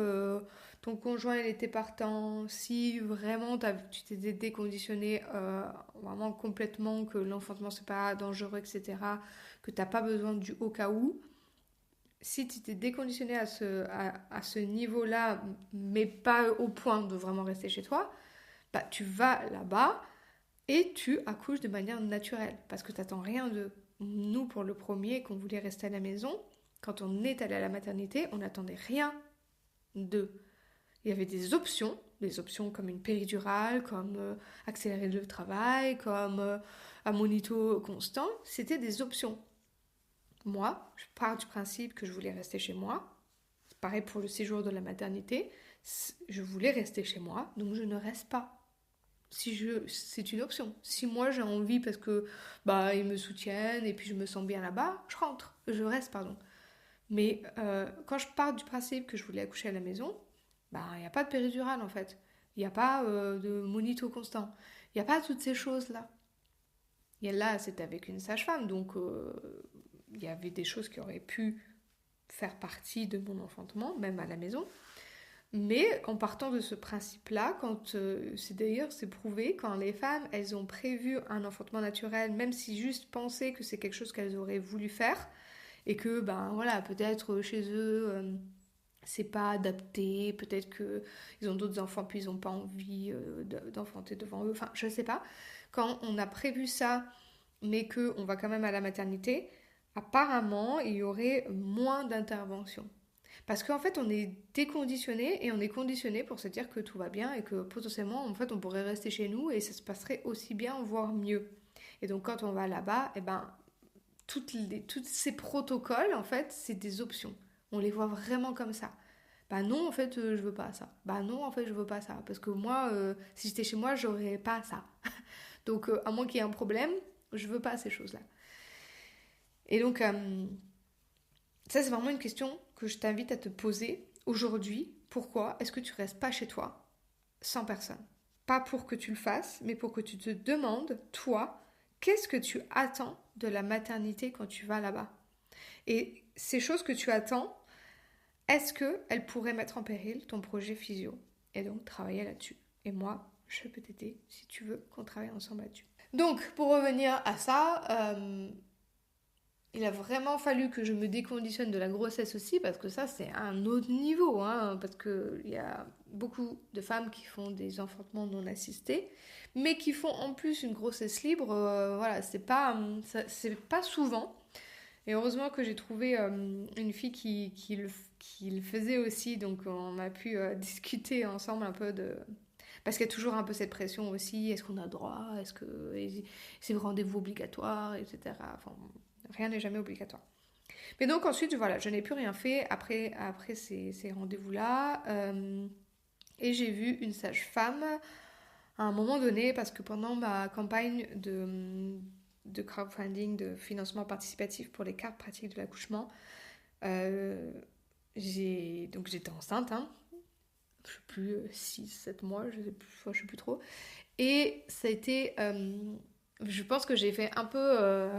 ton conjoint il était partant, si vraiment tu t'es déconditionné vraiment complètement, que l'enfantement c'est pas dangereux, etc., que t'as pas besoin du au cas où, si tu t'es déconditionné à ce niveau-là, mais pas au point de vraiment rester chez toi, tu vas là-bas et tu accouches de manière naturelle, parce que t'attends rien de... Nous, pour le premier, qu'on voulait rester à la maison, quand on est allé à la maternité, on n'attendait rien d'eux. Il y avait des options comme une péridurale, comme accélérer le travail, comme un monito constant. C'était des options. Moi, je pars du principe que je voulais rester chez moi. C'est pareil pour le séjour de la maternité. Je voulais rester chez moi, donc je ne reste pas. C'est une option. Si moi j'ai envie parce que ils me soutiennent et puis je me sens bien là-bas, je reste, pardon. Mais quand je pars du principe que je voulais accoucher à la maison, il n'y a pas de péridurale en fait. Il n'y a pas de monito constant. Il n'y a pas toutes ces choses-là. Et là, c'est avec une sage-femme, donc il y avait des choses qui auraient pu faire partie de mon enfantement, même à la maison. Mais en partant de ce principe-là, c'est prouvé, quand les femmes, elles ont prévu un enfantement naturel, même si juste pensaient que c'est quelque chose qu'elles auraient voulu faire, et que, peut-être chez eux, c'est pas adapté, peut-être qu'ils ont d'autres enfants, puis ils n'ont pas envie d'enfanter devant eux, enfin, je sais pas. Quand on a prévu ça, mais qu'on va quand même à la maternité, apparemment, il y aurait moins d'interventions. Parce qu'en fait, on est déconditionné et on est conditionné pour se dire que tout va bien et que potentiellement, en fait, on pourrait rester chez nous et ça se passerait aussi bien, voire mieux. Et donc, quand on va là-bas, tous ces protocoles, en fait, c'est des options. On les voit vraiment comme ça. Bah non, en fait, je veux pas ça. Bah non, en fait, je veux pas ça. Parce que moi, si j'étais chez moi, j'aurais pas ça. Donc, à moins qu'il y ait un problème, je veux pas ces choses-là. Et donc, ça, c'est vraiment une question que je t'invite à te poser aujourd'hui. Pourquoi est-ce que tu restes pas chez toi sans personne? Pas pour que tu le fasses, mais pour que tu te demandes, toi, qu'est-ce que tu attends de la maternité quand tu vas là-bas? Et ces choses que tu attends, est-ce qu'elles pourraient mettre en péril ton projet physio? Et donc, travailler là-dessus. Et moi, je peux t'aider si tu veux qu'on travaille ensemble là-dessus. Donc, pour revenir à ça, il a vraiment fallu que je me déconditionne de la grossesse aussi, parce que ça, c'est un autre niveau, hein, parce qu'il y a beaucoup de femmes qui font des enfantements non assistés, mais qui font en plus une grossesse libre. Voilà, c'est pas souvent. Et heureusement que j'ai trouvé une fille qui le faisait aussi, donc on a pu discuter ensemble un peu de... Parce qu'il y a toujours un peu cette pression aussi, est-ce qu'on a droit, est-ce que c'est le rendez-vous obligatoire, etc. Enfin, rien n'est jamais obligatoire. Mais donc ensuite, voilà, je n'ai plus rien fait après ces rendez-vous-là. Et j'ai vu une sage-femme à un moment donné, parce que pendant ma campagne de crowdfunding, de financement participatif pour les cartes pratiques de l'accouchement, j'étais enceinte, hein, je sais plus, 6-7 mois, je sais plus trop. Et ça a été, je pense que j'ai fait un peu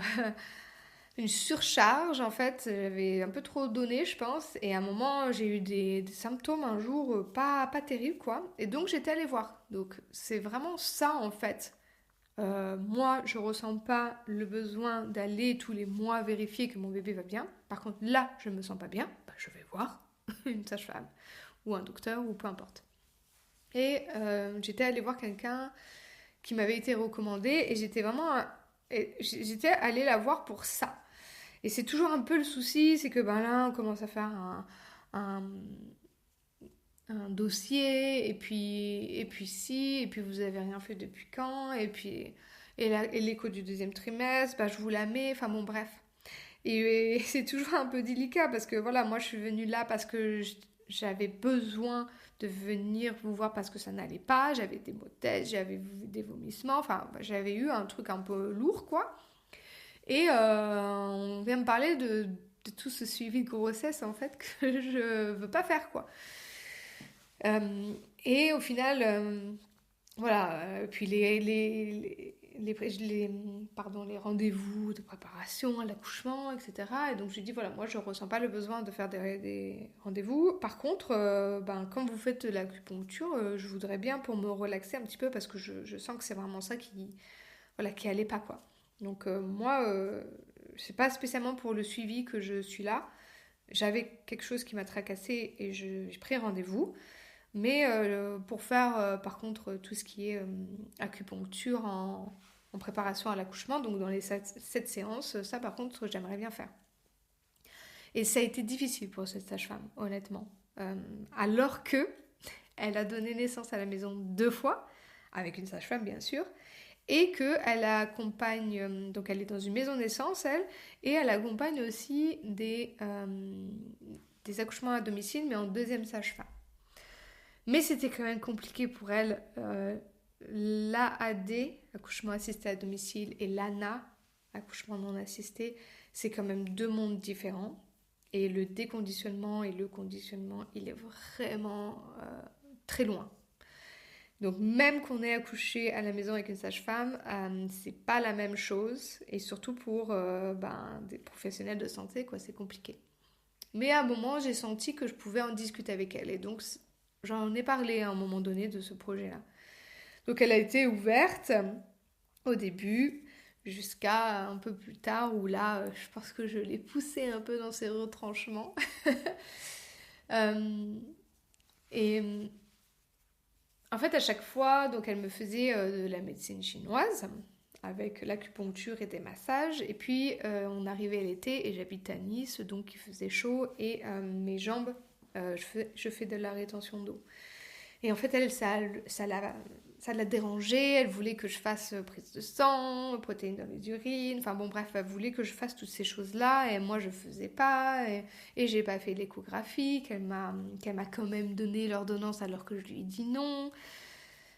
une surcharge en fait, j'avais un peu trop donné je pense, et à un moment j'ai eu des symptômes un jour pas terribles quoi, et donc j'étais allée voir. Donc c'est vraiment ça en fait. Moi je ressens pas le besoin d'aller tous les mois vérifier que mon bébé va bien. Par contre là je me sens pas bien, bah, je vais voir une sage-femme ou un docteur ou peu importe. Et j'étais allée voir quelqu'un qui m'avait été recommandé et j'étais allée la voir pour ça. Et c'est toujours un peu le souci, c'est que ben là, on commence à faire un, un dossier, et puis si, et puis vous avez rien fait depuis quand, et puis et l'écho du deuxième trimestre, bah, je vous la mets, enfin bon bref. Et c'est toujours un peu délicat parce que voilà, moi je suis venue là parce que j'avais besoin de venir vous voir parce que ça n'allait pas, j'avais des maux de tête, j'avais des vomissements, enfin j'avais eu un truc un peu lourd quoi. Et on vient me parler de tout ce suivi de grossesse en fait que je veux pas faire quoi. Et au final, voilà, puis les rendez-vous de préparation à l'accouchement, etc. Et donc je lui dis voilà, moi je ressens pas le besoin de faire des rendez-vous. Par contre, quand vous faites de l'acupuncture, je voudrais bien pour me relaxer un petit peu parce que je sens que c'est vraiment ça qui allait pas quoi. Donc moi, c'est pas spécialement pour le suivi que je suis là. J'avais quelque chose qui m'a tracassée et j'ai pris rendez-vous. Mais pour faire par contre tout ce qui est acupuncture en préparation à l'accouchement, donc dans les 7 séances, ça par contre j'aimerais bien faire. Et ça a été difficile pour cette sage-femme, honnêtement. Alors que elle a donné naissance à la maison 2 fois, avec une sage-femme bien sûr, et qu'elle accompagne, donc elle est dans une maison de naissance, elle, et elle accompagne aussi des accouchements à domicile, mais en deuxième sage-femme. Mais c'était quand même compliqué pour elle. L'AAD, accouchement assisté à domicile, et l'ANA, accouchement non assisté, c'est quand même 2 mondes différents. Et le déconditionnement et le conditionnement, il est vraiment très loin. Donc même qu'on ait accouché à la maison avec une sage-femme, c'est pas la même chose. Et surtout pour des professionnels de santé, quoi, c'est compliqué. Mais à un moment, j'ai senti que je pouvais en discuter avec elle. Et donc, j'en ai parlé à un moment donné de ce projet-là. Donc, elle a été ouverte au début, jusqu'à un peu plus tard, où là, je pense que je l'ai poussée un peu dans ses retranchements. Euh, et en fait, à chaque fois, donc elle me faisait de la médecine chinoise avec l'acupuncture et des massages. Et puis, on arrivait l'été et j'habite à Nice, donc il faisait chaud et mes jambes, je fais de la rétention d'eau. Et en fait, elle, ça l'a dérangée. Elle voulait que je fasse prise de sang, protéines dans les urines. Enfin bon, bref, elle voulait que je fasse toutes ces choses-là. Et moi, je faisais pas. Et j'ai pas fait l'échographie qu'elle m'a quand même donné l'ordonnance alors que je lui ai dit non.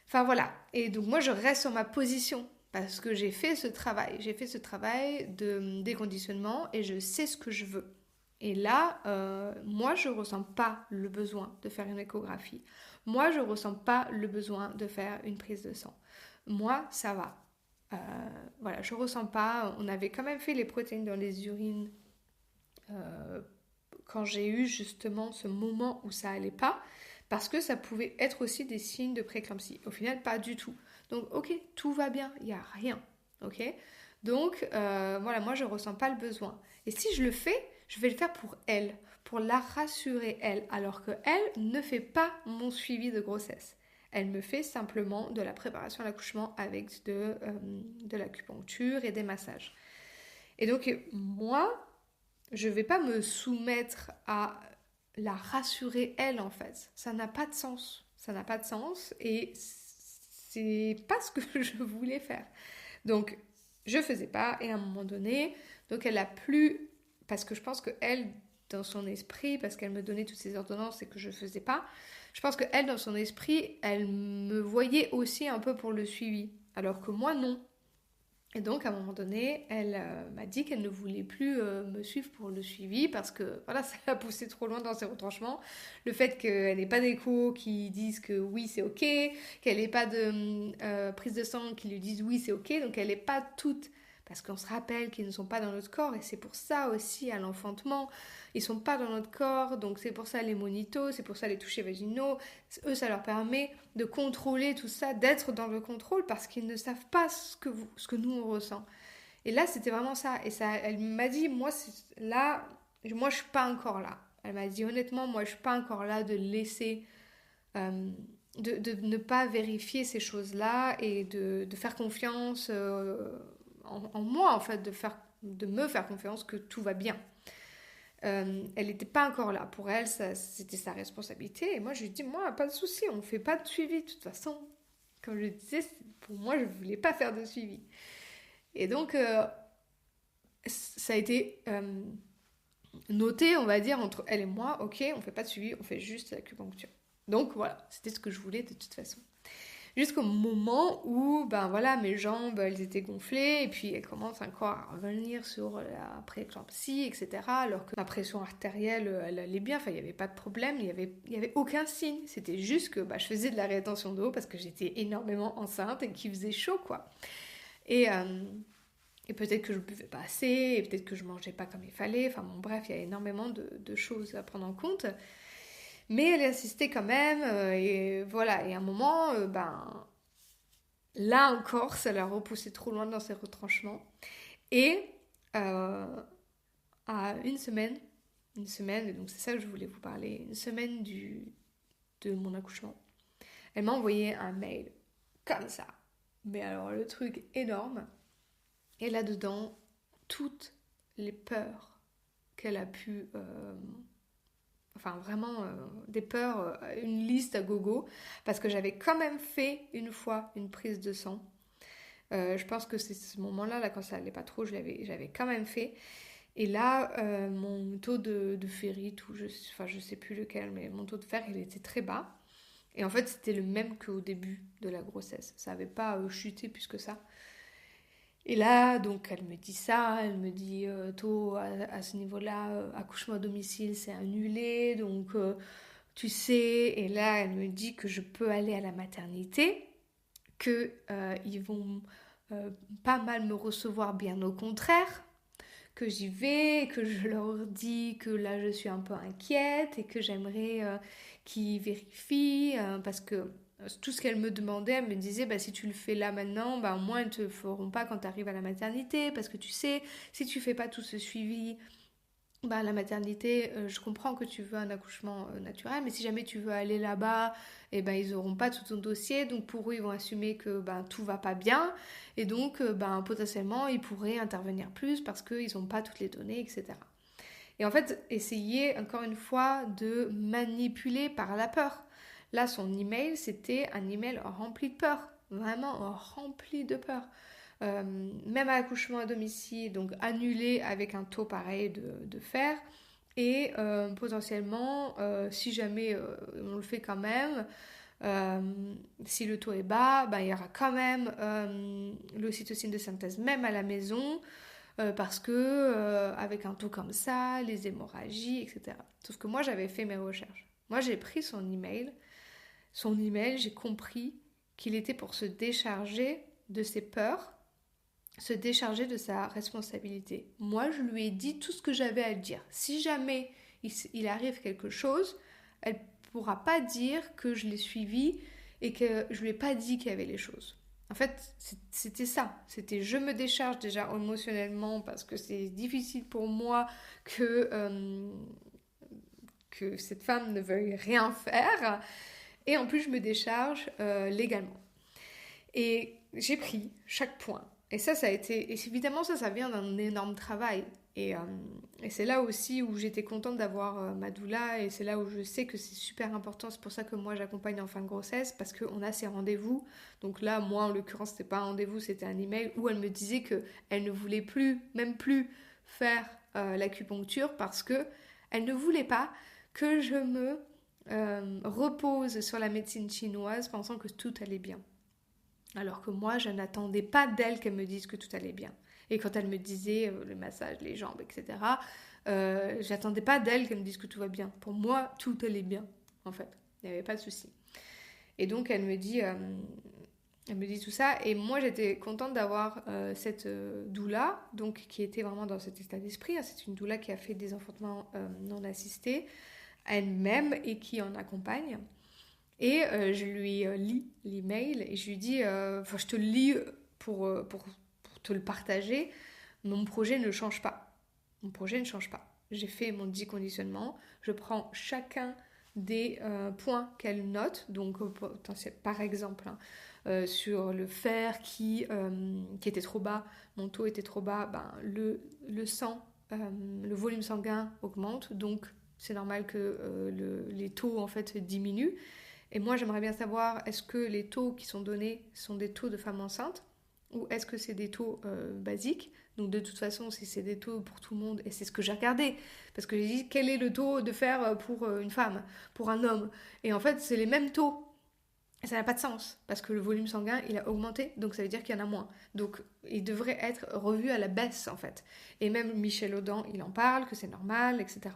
Enfin voilà. Et donc moi, je reste sur ma position. Parce que j'ai fait ce travail. J'ai fait ce travail de déconditionnement et je sais ce que je veux. Et là, moi, je ne ressens pas le besoin de faire une échographie. Moi, je ne ressens pas le besoin de faire une prise de sang. Moi, ça va. Euh, voilà, je ne ressens pas. On avait quand même fait les protéines dans les urines euh, quand j'ai eu justement ce moment où ça allait pas, parce que ça pouvait être aussi des signes de préclampsie. Au final, pas du tout. Donc, ok, tout va bien, il n'y a rien. Ok. Donc, voilà, moi, je ne ressens pas le besoin. Et si je le fais, je vais le faire pour elle, pour la rassurer elle, alors que elle ne fait pas mon suivi de grossesse. Elle me fait simplement de la préparation à l'accouchement avec de l'acupuncture et des massages. Et donc, moi, je ne vais pas me soumettre à la rassurer elle, en fait. Ça n'a pas de sens. Ça n'a pas de sens et c'est pas ce que je voulais faire. Donc, je faisais pas et à un moment donné, donc elle a plus, parce que je pense que elle, dans son esprit, parce qu'elle me donnait toutes ces ordonnances et que je faisais pas, je pense que elle, dans son esprit, elle me voyait aussi un peu pour le suivi, alors que moi non. Et donc, à un moment donné, elle m'a dit qu'elle ne voulait plus me suivre pour le suivi parce que voilà, ça l'a poussée trop loin dans ses retranchements. Le fait qu'elle n'ait pas d'écho qui disent que oui, c'est ok, qu'elle n'ait pas de prise de sang qui lui disent oui, c'est ok, donc elle n'est pas toute. Parce qu'on se rappelle qu'ils ne sont pas dans notre corps et c'est pour ça aussi à l'enfantement, ils ne sont pas dans notre corps, donc c'est pour ça les monitos, c'est pour ça les touchés vaginaux, eux ça leur permet de contrôler tout ça, d'être dans le contrôle parce qu'ils ne savent pas ce que nous on ressent. Et là, c'était vraiment ça. Et ça, elle m'a dit, moi je suis pas encore là. Elle m'a dit honnêtement, moi je suis pas encore là de laisser, euh, de ne pas vérifier ces choses-là et de faire confiance en moi en fait, de me faire confiance que tout va bien. Elle n'était pas encore là. Pour elle, c'était sa responsabilité. Et moi, je lui dis, moi, pas de souci, on ne fait pas de suivi. De toute façon, comme je disais, pour moi, je ne voulais pas faire de suivi. Et donc, ça a été noté, on va dire, entre elle et moi, ok, on ne fait pas de suivi, on fait juste l'acupuncture. Donc voilà, c'était ce que je voulais de toute façon. Jusqu'au moment où, ben voilà, mes jambes, elles étaient gonflées, et puis elles commencent encore à revenir sur la prééclampsie, etc. Alors que ma pression artérielle, elle allait bien, enfin, il n'y avait pas de problème, il y avait aucun signe. C'était juste que je faisais de la rétention d'eau parce que j'étais énormément enceinte et qu'il faisait chaud, quoi. Et, euh, et peut-être que je buvais pas assez, et peut-être que je mangeais pas comme il fallait. Enfin bon, bref, il y a énormément de choses à prendre en compte. Mais elle insistait quand même, et voilà. Et à un moment, là encore, ça l'a repoussé trop loin dans ses retranchements. Et euh, à une semaine, et donc c'est ça que je voulais vous parler, une semaine de mon accouchement, elle m'a envoyé un mail comme ça. Mais alors, le truc énorme. Et là-dedans, toutes les peurs qu'elle a pu... enfin, vraiment, des peurs, une liste à gogo. Parce que j'avais quand même fait une fois une prise de sang. Je pense que c'est ce moment-là, là, quand ça allait pas trop, j'avais quand même fait. Et là, mon taux de ferrite, enfin, je sais plus lequel, mais mon taux de fer, il était très bas. Et en fait, c'était le même qu'au début de la grossesse. Ça n'avait pas chuté plus que ça. Et là, donc, elle me dit ça, elle me dit, tôt, à ce niveau-là, accouchement à domicile, c'est annulé, donc tu sais, et là elle me dit que je peux aller à la maternité, que ils vont pas mal me recevoir, bien au contraire, que j'y vais, que je leur dis que là je suis un peu inquiète et que j'aimerais qu'ils vérifient parce que tout ce qu'elle me demandait, elle me disait bah, si tu le fais là maintenant, bah, au moins ils ne te le feront pas quand tu arrives à la maternité parce que tu sais, si tu fais pas tout ce suivi bah, la maternité, je comprends que tu veux un accouchement naturel, mais si jamais tu veux aller là-bas, eh ben, ils n'auront pas tout ton dossier, donc pour eux, ils vont assumer que ben, tout va pas bien, et donc ben, potentiellement, ils pourraient intervenir plus parce qu'ils n'ont pas toutes les données, etc. Et en fait, essayer, encore une fois, de manipuler par la peur. Là, son email, c'était un email rempli de peur, vraiment rempli de peur. Même à l'accouchement à domicile, donc annulé avec un taux pareil de fer. Et potentiellement, si jamais on le fait quand même, euh, si le taux est bas, bah, il y aura quand même l'ocytocine de synthèse même à la maison, parce que avec un taux comme ça, les hémorragies, etc. Sauf que moi, j'avais fait mes recherches. Moi, j'ai pris son email, j'ai compris qu'il était pour se décharger de ses peurs, se décharger de sa responsabilité. Moi, je lui ai dit tout ce que j'avais à dire. Si jamais il arrive quelque chose, elle ne pourra pas dire que je l'ai suivi et que je lui ai pas dit qu'il y avait les choses. En fait, c'était ça. C'était je me décharge déjà émotionnellement parce que c'est difficile pour moi que cette femme ne veuille rien faire. Et en plus, je me décharge légalement. Et j'ai pris chaque point. Et ça a été... Et évidemment, ça vient d'un énorme travail. Et c'est là aussi où j'étais contente d'avoir ma doula. Et c'est là où je sais que c'est super important. C'est pour ça que moi, j'accompagne en fin de grossesse. Parce qu'on a ces rendez-vous. Donc là, moi, en l'occurrence, c'était pas un rendez-vous, c'était un email où elle me disait qu'elle ne voulait plus, même plus, faire l'acupuncture. Parce que elle ne voulait pas que je me repose sur la médecine chinoise pensant que tout allait bien. Alors que moi, je n'attendais pas d'elle qu'elle me dise que tout allait bien. Et quand elle me disait le massage, les jambes, etc., j'attendais pas d'elle qu'elle me dise que tout va bien. Pour moi, tout allait bien, en fait. Il n'y avait pas de souci. Et donc, elle me dit tout ça. Et moi, j'étais contente d'avoir cette doula, donc qui était vraiment dans cet état d'esprit. C'est une doula qui a fait des enfantements non assistés elle-même et qui en accompagne. Et je lui lis l'email et je lui dis, enfin je te le lis pour te le partager, mon projet ne change pas. Mon projet ne change pas. J'ai fait mon 10 conditionnements, je prends chacun des points qu'elle note, donc par exemple, hein, sur le fer qui était trop bas, mon taux était trop bas, ben, le sang, le volume sanguin augmente, donc c'est normal que les taux en fait diminuent. Et moi, j'aimerais bien savoir, est-ce que les taux qui sont donnés sont des taux de femmes enceintes ou est-ce que c'est des taux basiques? Donc de toute façon, si c'est des taux pour tout le monde, et c'est ce que j'ai regardé, parce que j'ai dit quel est le taux de fer pour une femme, pour un homme. Et en fait, c'est les mêmes taux. Et ça n'a pas de sens, parce que le volume sanguin, il a augmenté, donc ça veut dire qu'il y en a moins. Donc il devrait être revu à la baisse, en fait. Et même Michel Audin, il en parle, que c'est normal, etc.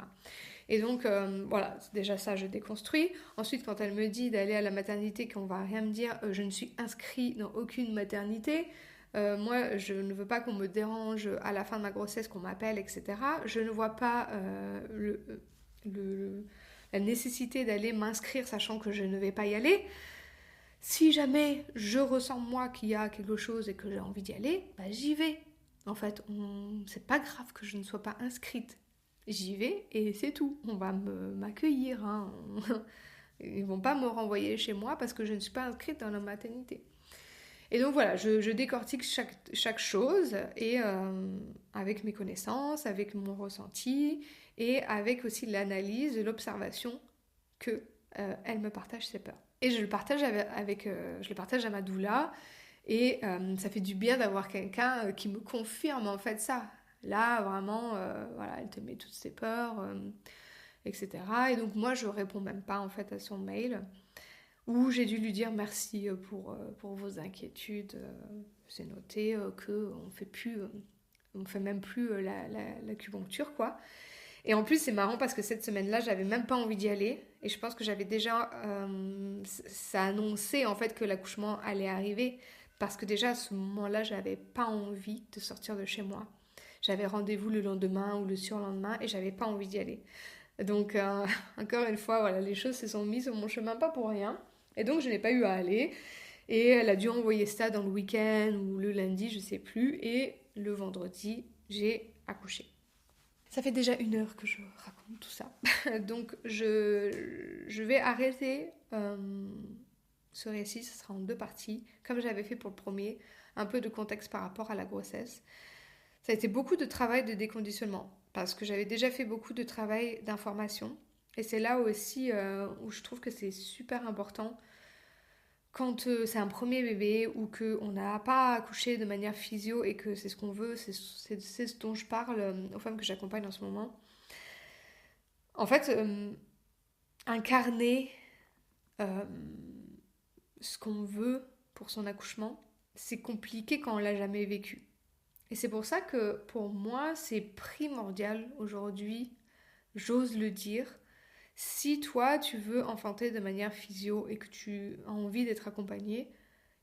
Et donc, voilà, déjà ça, je déconstruis. Ensuite, quand elle me dit d'aller à la maternité, qu'on va rien me dire, je ne suis inscrite dans aucune maternité. Moi, je ne veux pas qu'on me dérange à la fin de ma grossesse, qu'on m'appelle, etc. Je ne vois pas la nécessité d'aller m'inscrire, sachant que je ne vais pas y aller. Si jamais je ressens moi qu'il y a quelque chose et que j'ai envie d'y aller, bah, j'y vais. En fait, c'est pas grave que je ne sois pas inscrite. J'y vais et c'est tout. On va m'accueillir. Hein. Ils vont pas me renvoyer chez moi parce que je ne suis pas inscrite dans la maternité. Et donc voilà, je décortique chaque chose et avec mes connaissances, avec mon ressenti et avec aussi l'analyse, l'observation que elle me partage ses peurs. Et je le partage je le partage à ma doula et ça fait du bien d'avoir quelqu'un qui me confirme en fait ça. Là, vraiment, voilà, elle te met toutes ses peurs, etc. Et donc moi, je réponds même pas en fait à son mail où j'ai dû lui dire merci pour vos inquiétudes. C'est noté qu'on fait plus, on fait même plus l'acupuncture quoi. Et en plus, c'est marrant parce que cette semaine-là, j'avais même pas envie d'y aller. Et je pense que j'avais déjà... ça annonçait en fait que l'accouchement allait arriver. Parce que déjà, à ce moment-là, j'avais pas envie de sortir de chez moi. J'avais rendez-vous le lendemain ou le surlendemain et j'avais pas envie d'y aller. Donc, encore une fois, voilà, les choses se sont mises sur mon chemin, pas pour rien. Et donc, je n'ai pas eu à aller. Et elle a dû envoyer ça dans le week-end ou le lundi, je sais plus. Et le vendredi, j'ai accouché. Ça fait déjà 1 heure que je raconte tout ça. Donc, je vais arrêter ce récit. Ce sera en 2 parties, comme j'avais fait pour le premier. Un peu de contexte par rapport à la grossesse. Ça a été beaucoup de travail de déconditionnement parce que j'avais déjà fait beaucoup de travail d'information. Et c'est là aussi où je trouve que c'est super important quand c'est un premier bébé ou qu'on n'a pas accouché de manière physio et que c'est ce qu'on veut, c'est ce dont je parle aux femmes que j'accompagne en ce moment. En fait, incarner euh, ce qu'on veut pour son accouchement, c'est compliqué quand on l'a jamais vécu. Et c'est pour ça que pour moi, c'est primordial aujourd'hui, j'ose le dire, si toi tu veux enfanter de manière physio et que tu as envie d'être accompagné,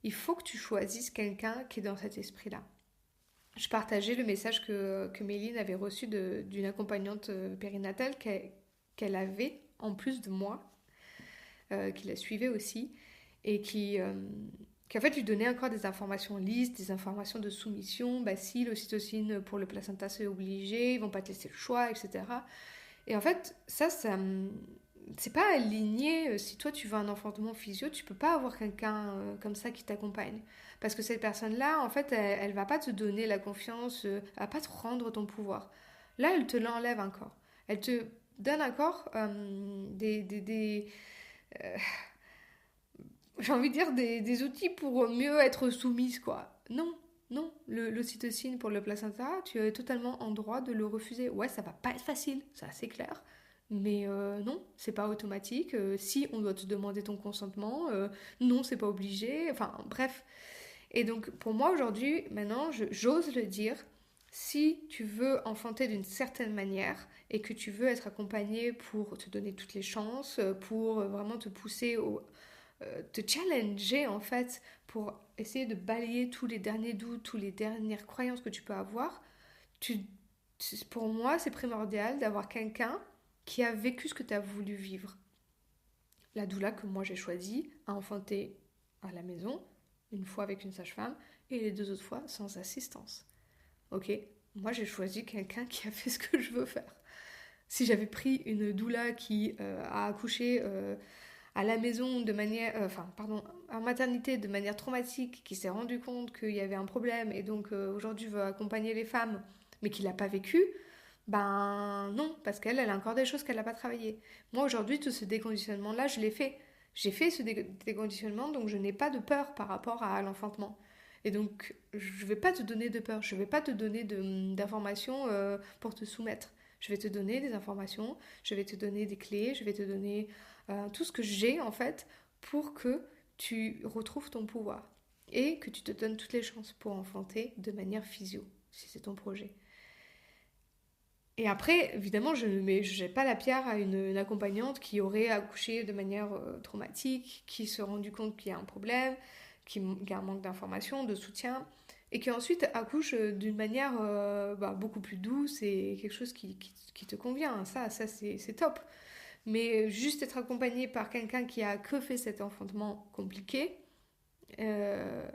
il faut que tu choisisses quelqu'un qui est dans cet esprit-là. Je partageais le message que Méline avait reçu d'une accompagnante périnatale qu'elle avait en plus de moi, qui la suivait aussi, et qui en fait lui donnait encore des informations lisses, des informations de soumission. Bah si l'ocytocine pour le placenta c'est obligé, ils vont pas te laisser le choix, etc. Et en fait, ça c'est pas aligné. Si toi tu veux un enfantement physio, tu peux pas avoir quelqu'un comme ça qui t'accompagne. Parce que cette personne-là, en fait, elle va pas te donner la confiance, elle va pas te rendre ton pouvoir. Là, elle te l'enlève encore. Elle te donne encore euh, j'ai envie de dire des outils pour mieux être soumise, quoi. Non, non, l'ocytocine pour le placenta, tu es totalement en droit de le refuser. Ouais, ça va pas être facile, ça c'est clair. Mais non, c'est pas automatique. Si on doit te demander ton consentement, non, c'est pas obligé. Enfin, bref. Et donc, pour moi aujourd'hui, maintenant, j'ose le dire. Si tu veux enfanter d'une certaine manière et que tu veux être accompagné pour te donner toutes les chances, pour vraiment te pousser te challenger en fait pour essayer de balayer tous les derniers doutes, toutes les dernières croyances que tu peux avoir, pour moi c'est primordial d'avoir quelqu'un qui a vécu ce que tu as voulu vivre. La doula que moi j'ai choisi a enfanté à la maison, une fois avec une sage-femme et les 2 autres fois sans assistance. Ok, moi j'ai choisi quelqu'un qui a fait ce que je veux faire. Si j'avais pris une doula qui a accouché à la maison de manière, en maternité de manière traumatique, qui s'est rendu compte qu'il y avait un problème et donc aujourd'hui veut accompagner les femmes, mais qui l'a pas vécu, ben non, parce qu'elle a encore des choses qu'elle n'a pas travaillées. Moi aujourd'hui, tout ce déconditionnement-là, je l'ai fait. J'ai fait ce déconditionnement, donc je n'ai pas de peur par rapport à l'enfantement. Et donc, je ne vais pas te donner de peur, je ne vais pas te donner d'informations pour te soumettre. Je vais te donner des informations, je vais te donner des clés, je vais te donner tout ce que j'ai en fait pour que tu retrouves ton pouvoir et que tu te donnes toutes les chances pour enfanter de manière physio, si c'est ton projet. Et après, évidemment, je ne jette pas la pierre à une accompagnante qui aurait accouché de manière traumatique, qui se rendu compte qu'il y a un problème, qu'il y a un manque d'information, de soutien, et qui ensuite accouche d'une manière beaucoup plus douce et quelque chose qui te convient. Ça c'est top. Mais juste être accompagné par quelqu'un qui a que fait cet enfantement compliqué, euh,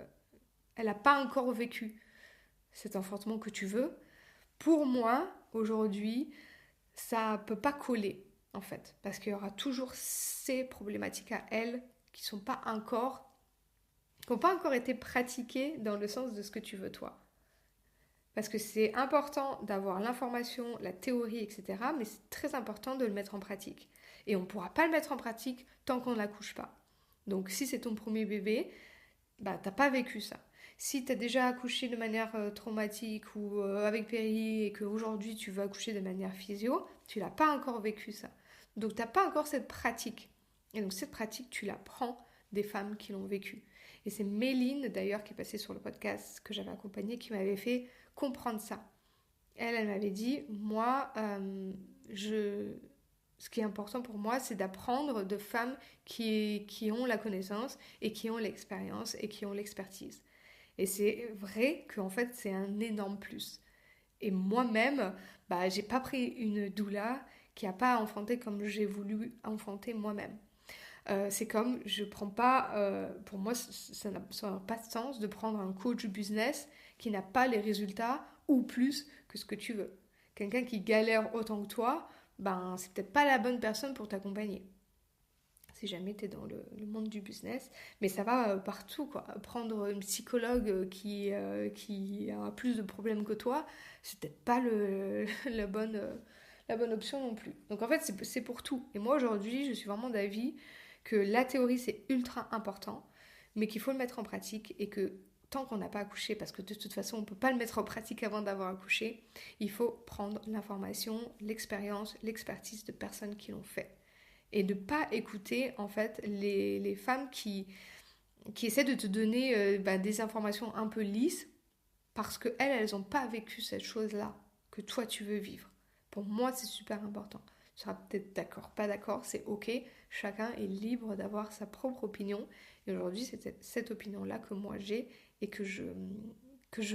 elle n'a pas encore vécu cet enfantement que tu veux. Pour moi, aujourd'hui, ça peut pas coller, en fait, parce qu'il y aura toujours ces problématiques à elle qui sont pas encore, qui n'ont pas encore été pratiquées dans le sens de ce que tu veux toi. Parce que c'est important d'avoir l'information, la théorie, etc. Mais c'est très important de le mettre en pratique. Et on ne pourra pas le mettre en pratique tant qu'on ne l'accouche pas. Donc si c'est ton premier bébé, bah t'as pas vécu ça. Si tu as déjà accouché de manière traumatique ou avec péri et qu'aujourd'hui tu veux accoucher de manière physio, tu l'as pas encore vécu ça. Donc t'as pas encore cette pratique. Et donc cette pratique, tu la prends des femmes qui l'ont vécue. Et c'est Méline d'ailleurs qui est passée sur le podcast que j'avais accompagné qui m'avait fait comprendre ça. Elle m'avait dit, moi, ce qui est important pour moi, c'est d'apprendre de femmes qui ont la connaissance et qui ont l'expérience et qui ont l'expertise. Et c'est vrai qu'en fait, c'est un énorme plus. Et moi-même, j'ai pas pris une doula qui a pas enfanté comme j'ai voulu enfanter moi-même. C'est comme, je prends pas, pour moi, ça n'a pas de sens de prendre un coach business qui n'a pas les résultats ou plus que ce que tu veux. Quelqu'un qui galère autant que toi, c'est peut-être pas la bonne personne pour t'accompagner. Si jamais tu es dans le monde du business, mais ça va partout, quoi. Prendre une psychologue qui a plus de problèmes que toi, c'est peut-être pas la bonne option non plus. Donc en fait, c'est pour tout. Et moi aujourd'hui, je suis vraiment d'avis que la théorie c'est ultra important, mais qu'il faut le mettre en pratique et que tant qu'on n'a pas accouché, parce que de toute façon on ne peut pas le mettre en pratique avant d'avoir accouché, il faut prendre l'information, l'expérience, l'expertise de personnes qui l'ont fait. Et de ne pas écouter en fait les femmes qui essaient de te donner des informations un peu lisses parce qu'elles n'ont pas vécu cette chose-là que toi tu veux vivre. Pour moi, c'est super important. Tu seras peut-être d'accord, pas d'accord, c'est ok. Chacun est libre d'avoir sa propre opinion. Et aujourd'hui, c'est cette opinion-là que moi j'ai et que je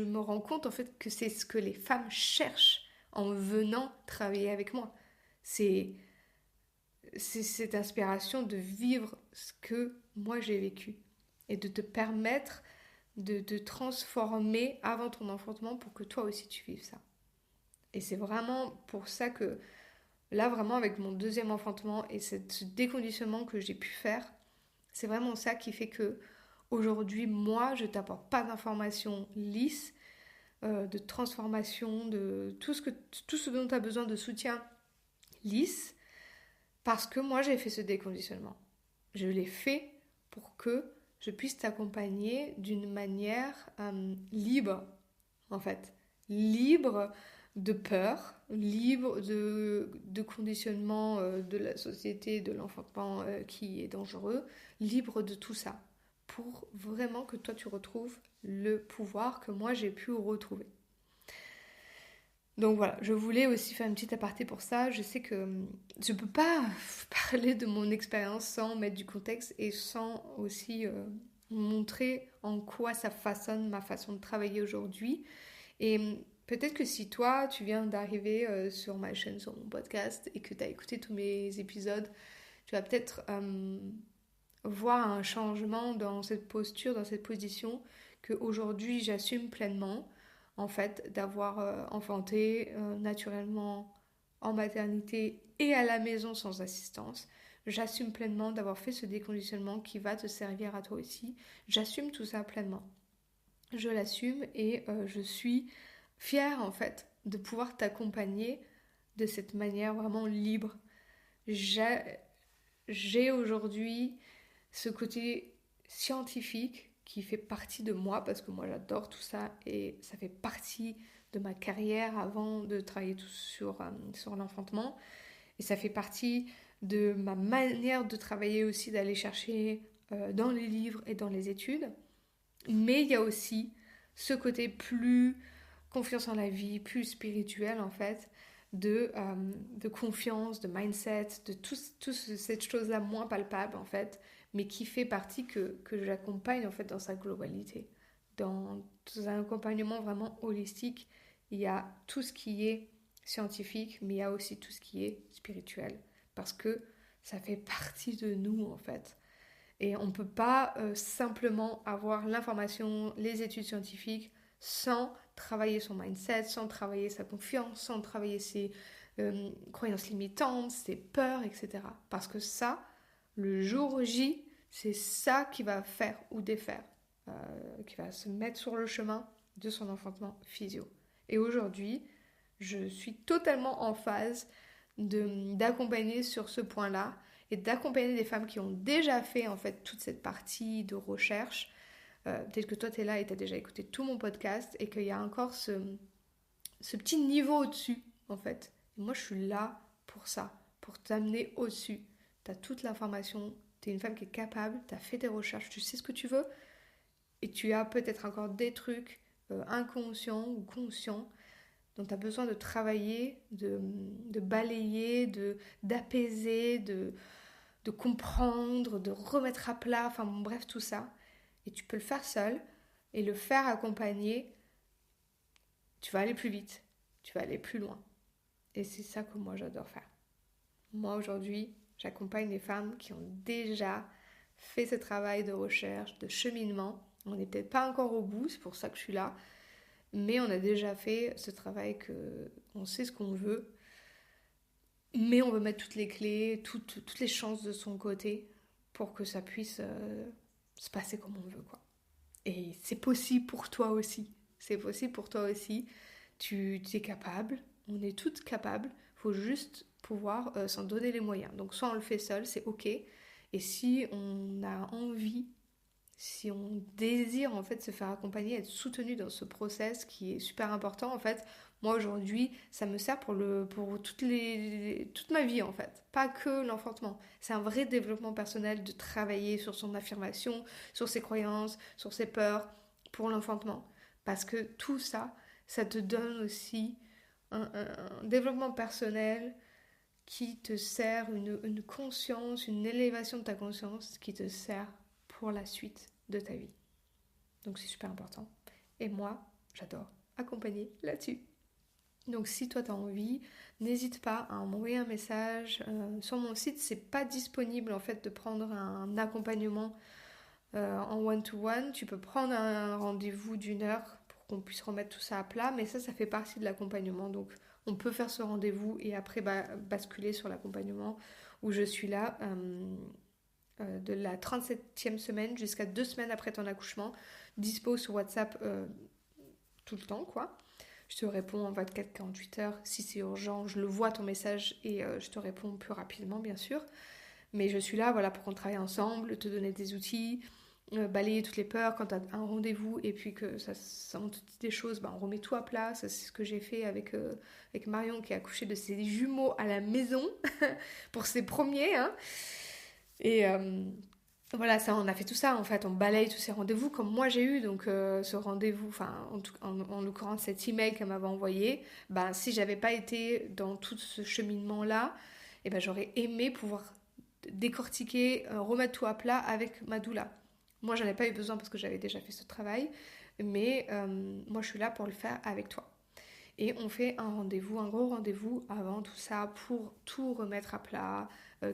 me rends compte en fait que c'est ce que les femmes cherchent en venant travailler avec moi. C'est cette inspiration de vivre ce que moi j'ai vécu et de te permettre de transformer avant ton enfantement pour que toi aussi tu vives ça. Et c'est vraiment pour ça que là, vraiment, avec mon deuxième enfantement et ce déconditionnement que j'ai pu faire, c'est vraiment ça qui fait que aujourd'hui, moi, je t'apporte pas d'informations lisses, de transformation, de tout ce dont tu as besoin de soutien lisse, parce que moi, j'ai fait ce déconditionnement. Je l'ai fait pour que je puisse t'accompagner d'une manière libre, en fait. Libre de peur, libre de conditionnement de la société, de l'enfantement qui est dangereux, libre de tout ça, pour vraiment que toi tu retrouves le pouvoir que moi j'ai pu retrouver. Donc voilà, je voulais aussi faire une petite aparté pour ça. Je sais que je peux pas parler de mon expérience sans mettre du contexte et sans aussi montrer en quoi ça façonne ma façon de travailler aujourd'hui. Et peut-être que si toi, tu viens d'arriver sur ma chaîne, sur mon podcast et que tu as écouté tous mes épisodes, tu vas peut-être voir un changement dans cette posture, dans cette position qu'aujourd'hui j'assume pleinement en fait d'avoir enfanté naturellement en maternité et à la maison sans assistance. J'assume pleinement d'avoir fait ce déconditionnement qui va te servir à toi aussi. J'assume tout ça pleinement. Je l'assume et je suis fière en fait de pouvoir t'accompagner de cette manière vraiment libre. J'ai aujourd'hui ce côté scientifique qui fait partie de moi parce que moi j'adore tout ça et ça fait partie de ma carrière avant de travailler sur l'enfantement et ça fait partie de ma manière de travailler aussi d'aller chercher dans les livres et dans les études, mais il y a aussi ce côté plus confiance en la vie, plus spirituel en fait, de confiance, de mindset, de tout cette chose-là moins palpable en fait, mais qui fait partie que j'accompagne en fait dans sa globalité. Dans un accompagnement vraiment holistique, il y a tout ce qui est scientifique, mais il y a aussi tout ce qui est spirituel, parce que ça fait partie de nous en fait. Et on ne peut pas simplement avoir l'information, les études scientifiques sans travailler son mindset, sans travailler sa confiance, sans travailler ses croyances limitantes, ses peurs, etc. Parce que ça, le jour J, c'est ça qui va faire ou défaire, qui va se mettre sur le chemin de son enfantement physio. Et aujourd'hui, je suis totalement en phase d'accompagner sur ce point-là et d'accompagner des femmes qui ont déjà fait en fait toute cette partie de recherche. Peut-être que toi tu es là et tu as déjà écouté tout mon podcast et qu'il y a encore ce petit niveau au-dessus en fait. Et moi je suis là pour ça, pour t'amener au-dessus. Tu as toute l'information, tu es une femme qui est capable, tu as fait tes recherches, tu sais ce que tu veux et tu as peut-être encore des trucs inconscients ou conscients Donc tu as besoin de travailler, de balayer, d'apaiser, de comprendre, de remettre à plat, enfin bon, bref, tout ça. Et tu peux le faire seul et le faire accompagné, tu vas aller plus vite, tu vas aller plus loin. Et c'est ça que moi j'adore faire. Moi aujourd'hui, j'accompagne les femmes qui ont déjà fait ce travail de recherche, de cheminement. On n'est peut-être pas encore au bout, c'est pour ça que je suis là. Mais on a déjà fait ce travail on sait ce qu'on veut, mais on veut mettre toutes les clés, toutes les chances de son côté pour que ça puisse se passer comme on veut, quoi. Et c'est possible pour toi aussi. C'est possible pour toi aussi. Tu es capable, on est toutes capables. Il faut juste pouvoir s'en donner les moyens. Donc soit on le fait seul, c'est ok. Et si on a envie, si on désire en fait se faire accompagner, être soutenu dans ce process qui est super important en fait. Moi aujourd'hui, ça me sert pour toute ma vie en fait, pas que l'enfantement. C'est un vrai développement personnel de travailler sur son affirmation, sur ses croyances, sur ses peurs pour l'enfantement. Parce que tout ça, ça te donne aussi un développement personnel qui te sert, une conscience, une élévation de ta conscience qui te sert pour la suite de ta vie. Donc c'est super important. Et moi, j'adore accompagner là-dessus. Donc si toi tu as envie, n'hésite pas à m'envoyer un message. Sur mon site, c'est pas disponible en fait de prendre un accompagnement en one-to-one. Tu peux prendre un rendez-vous d'1 heure pour qu'on puisse remettre tout ça à plat, mais ça fait partie de l'accompagnement. Donc on peut faire ce rendez-vous et après basculer sur l'accompagnement où je suis là de la 37e semaine jusqu'à 2 semaines après ton accouchement, dispo sur WhatsApp tout le temps, quoi. Je te réponds en 24-48 heures. Si c'est urgent, je le vois ton message et je te réponds plus rapidement, bien sûr. Mais je suis là, voilà, pour qu'on travaille ensemble, te donner des outils, balayer toutes les peurs quand tu as un rendez-vous et puis que on te dit des choses, on remet tout à plat. Ça, c'est ce que j'ai fait avec Marion qui a accouché de ses jumeaux à la maison pour ses premiers. Hein. Et voilà, ça, on a fait tout ça en fait, on balaye tous ces rendez-vous comme moi j'ai eu, donc ce rendez-vous, enfin en l'occurrence cet email qu'elle m'avait envoyé, si j'avais pas été dans tout ce cheminement-là, j'aurais aimé pouvoir décortiquer, remettre tout à plat avec ma doula. Moi j'en ai pas eu besoin parce que j'avais déjà fait ce travail, mais moi je suis là pour le faire avec toi. Et on fait un rendez-vous, un gros rendez-vous avant tout ça pour tout remettre à plat.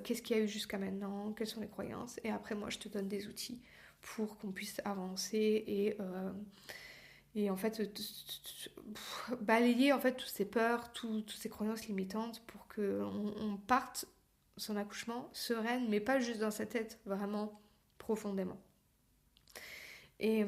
Qu'est-ce qu'il y a eu jusqu'à maintenant, quelles sont les croyances. Et après, moi, je te donne des outils pour qu'on puisse avancer et en fait, balayer en fait toutes ces peurs, toutes ces croyances limitantes pour qu'on parte son accouchement sereine, mais pas juste dans sa tête, vraiment profondément. Et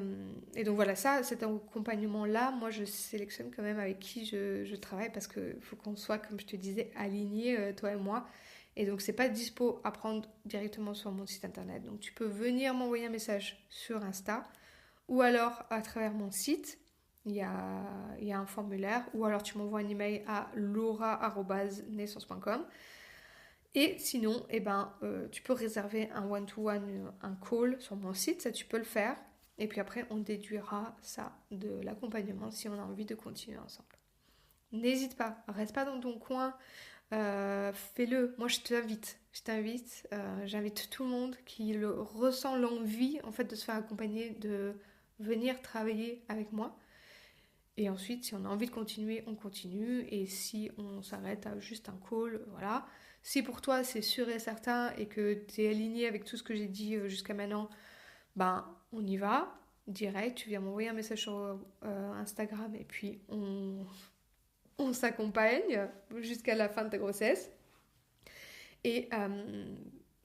donc voilà, cet accompagnement-là, moi je sélectionne quand même avec qui je travaille parce qu'il faut qu'on soit, comme je te disais, alignés, toi et moi. Et donc c'est pas dispo à prendre directement sur mon site internet. Donc tu peux venir m'envoyer un message sur Insta ou alors à travers mon site. Il y a un formulaire ou alors tu m'envoies un email à laura@naissance.com. Et sinon, tu peux réserver un one-to-one, un call sur mon site, ça tu peux le faire. Et puis après, on déduira ça de l'accompagnement si on a envie de continuer ensemble. N'hésite pas, reste pas dans ton coin, fais-le. Moi, je t'invite, j'invite tout le monde qui ressent l'envie en fait de se faire accompagner, de venir travailler avec moi. Et ensuite, si on a envie de continuer, on continue. Et si on s'arrête à juste un call, voilà. Si pour toi, c'est sûr et certain et que tu es aligné avec tout ce que j'ai dit jusqu'à maintenant, on y va, direct, tu viens m'envoyer un message sur Instagram et puis on s'accompagne jusqu'à la fin de ta grossesse. Et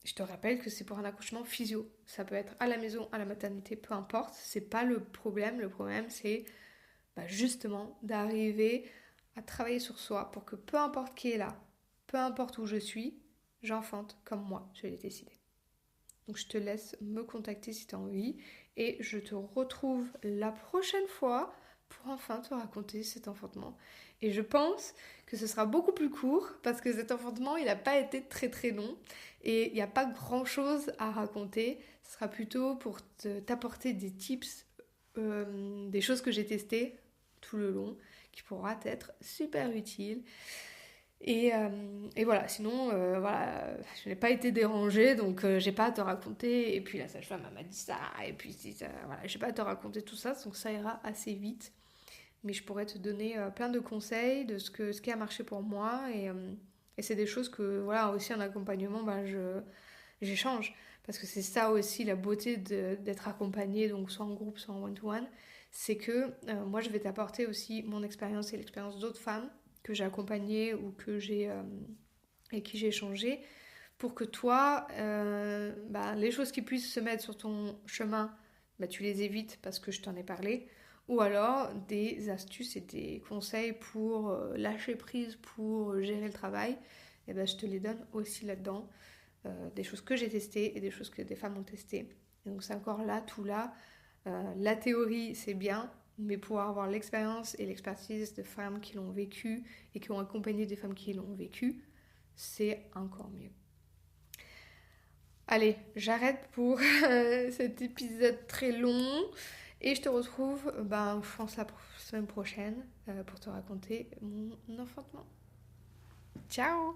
je te rappelle que c'est pour un accouchement physio. Ça peut être à la maison, à la maternité, peu importe. C'est pas le problème. Le problème, c'est justement d'arriver à travailler sur soi pour que peu importe qui est là, peu importe où je suis, j'enfante comme moi, je l'ai décidé. Donc je te laisse me contacter si tu as envie et je te retrouve la prochaine fois pour enfin te raconter cet enfantement. Et je pense que ce sera beaucoup plus court parce que cet enfantement, il n'a pas été très très long et il n'y a pas grand chose à raconter. Ce sera plutôt pour t'apporter des tips, des choses que j'ai testées tout le long qui pourra être super utile. Et voilà, sinon, voilà, je n'ai pas été dérangée, donc j'ai pas à te raconter. Et puis la sage-femme m'a dit ça, et puis voilà, j'ai pas à te raconter tout ça, donc ça ira assez vite. Mais je pourrais te donner plein de conseils de ce qui a marché pour moi. Et c'est des choses que, voilà, aussi en accompagnement, j'échange. Parce que c'est ça aussi la beauté d'être accompagnée, donc soit en groupe, soit en one-to-one. C'est que moi, je vais t'apporter aussi mon expérience et l'expérience d'autres femmes que j'ai accompagnées ou avec qui j'ai échangé, pour que toi, les choses qui puissent se mettre sur ton chemin, tu les évites parce que je t'en ai parlé. Ou alors des astuces et des conseils pour lâcher prise, pour gérer le travail, et je te les donne aussi là-dedans. Des choses que j'ai testées et des choses que des femmes ont testées. Et donc c'est encore là, tout là. La théorie, c'est bien, mais pouvoir avoir l'expérience et l'expertise de femmes qui l'ont vécu et qui ont accompagné des femmes qui l'ont vécu, c'est encore mieux. Allez, j'arrête pour cet épisode très long et je te retrouve, je pense la semaine prochaine pour te raconter mon enfantement. Ciao!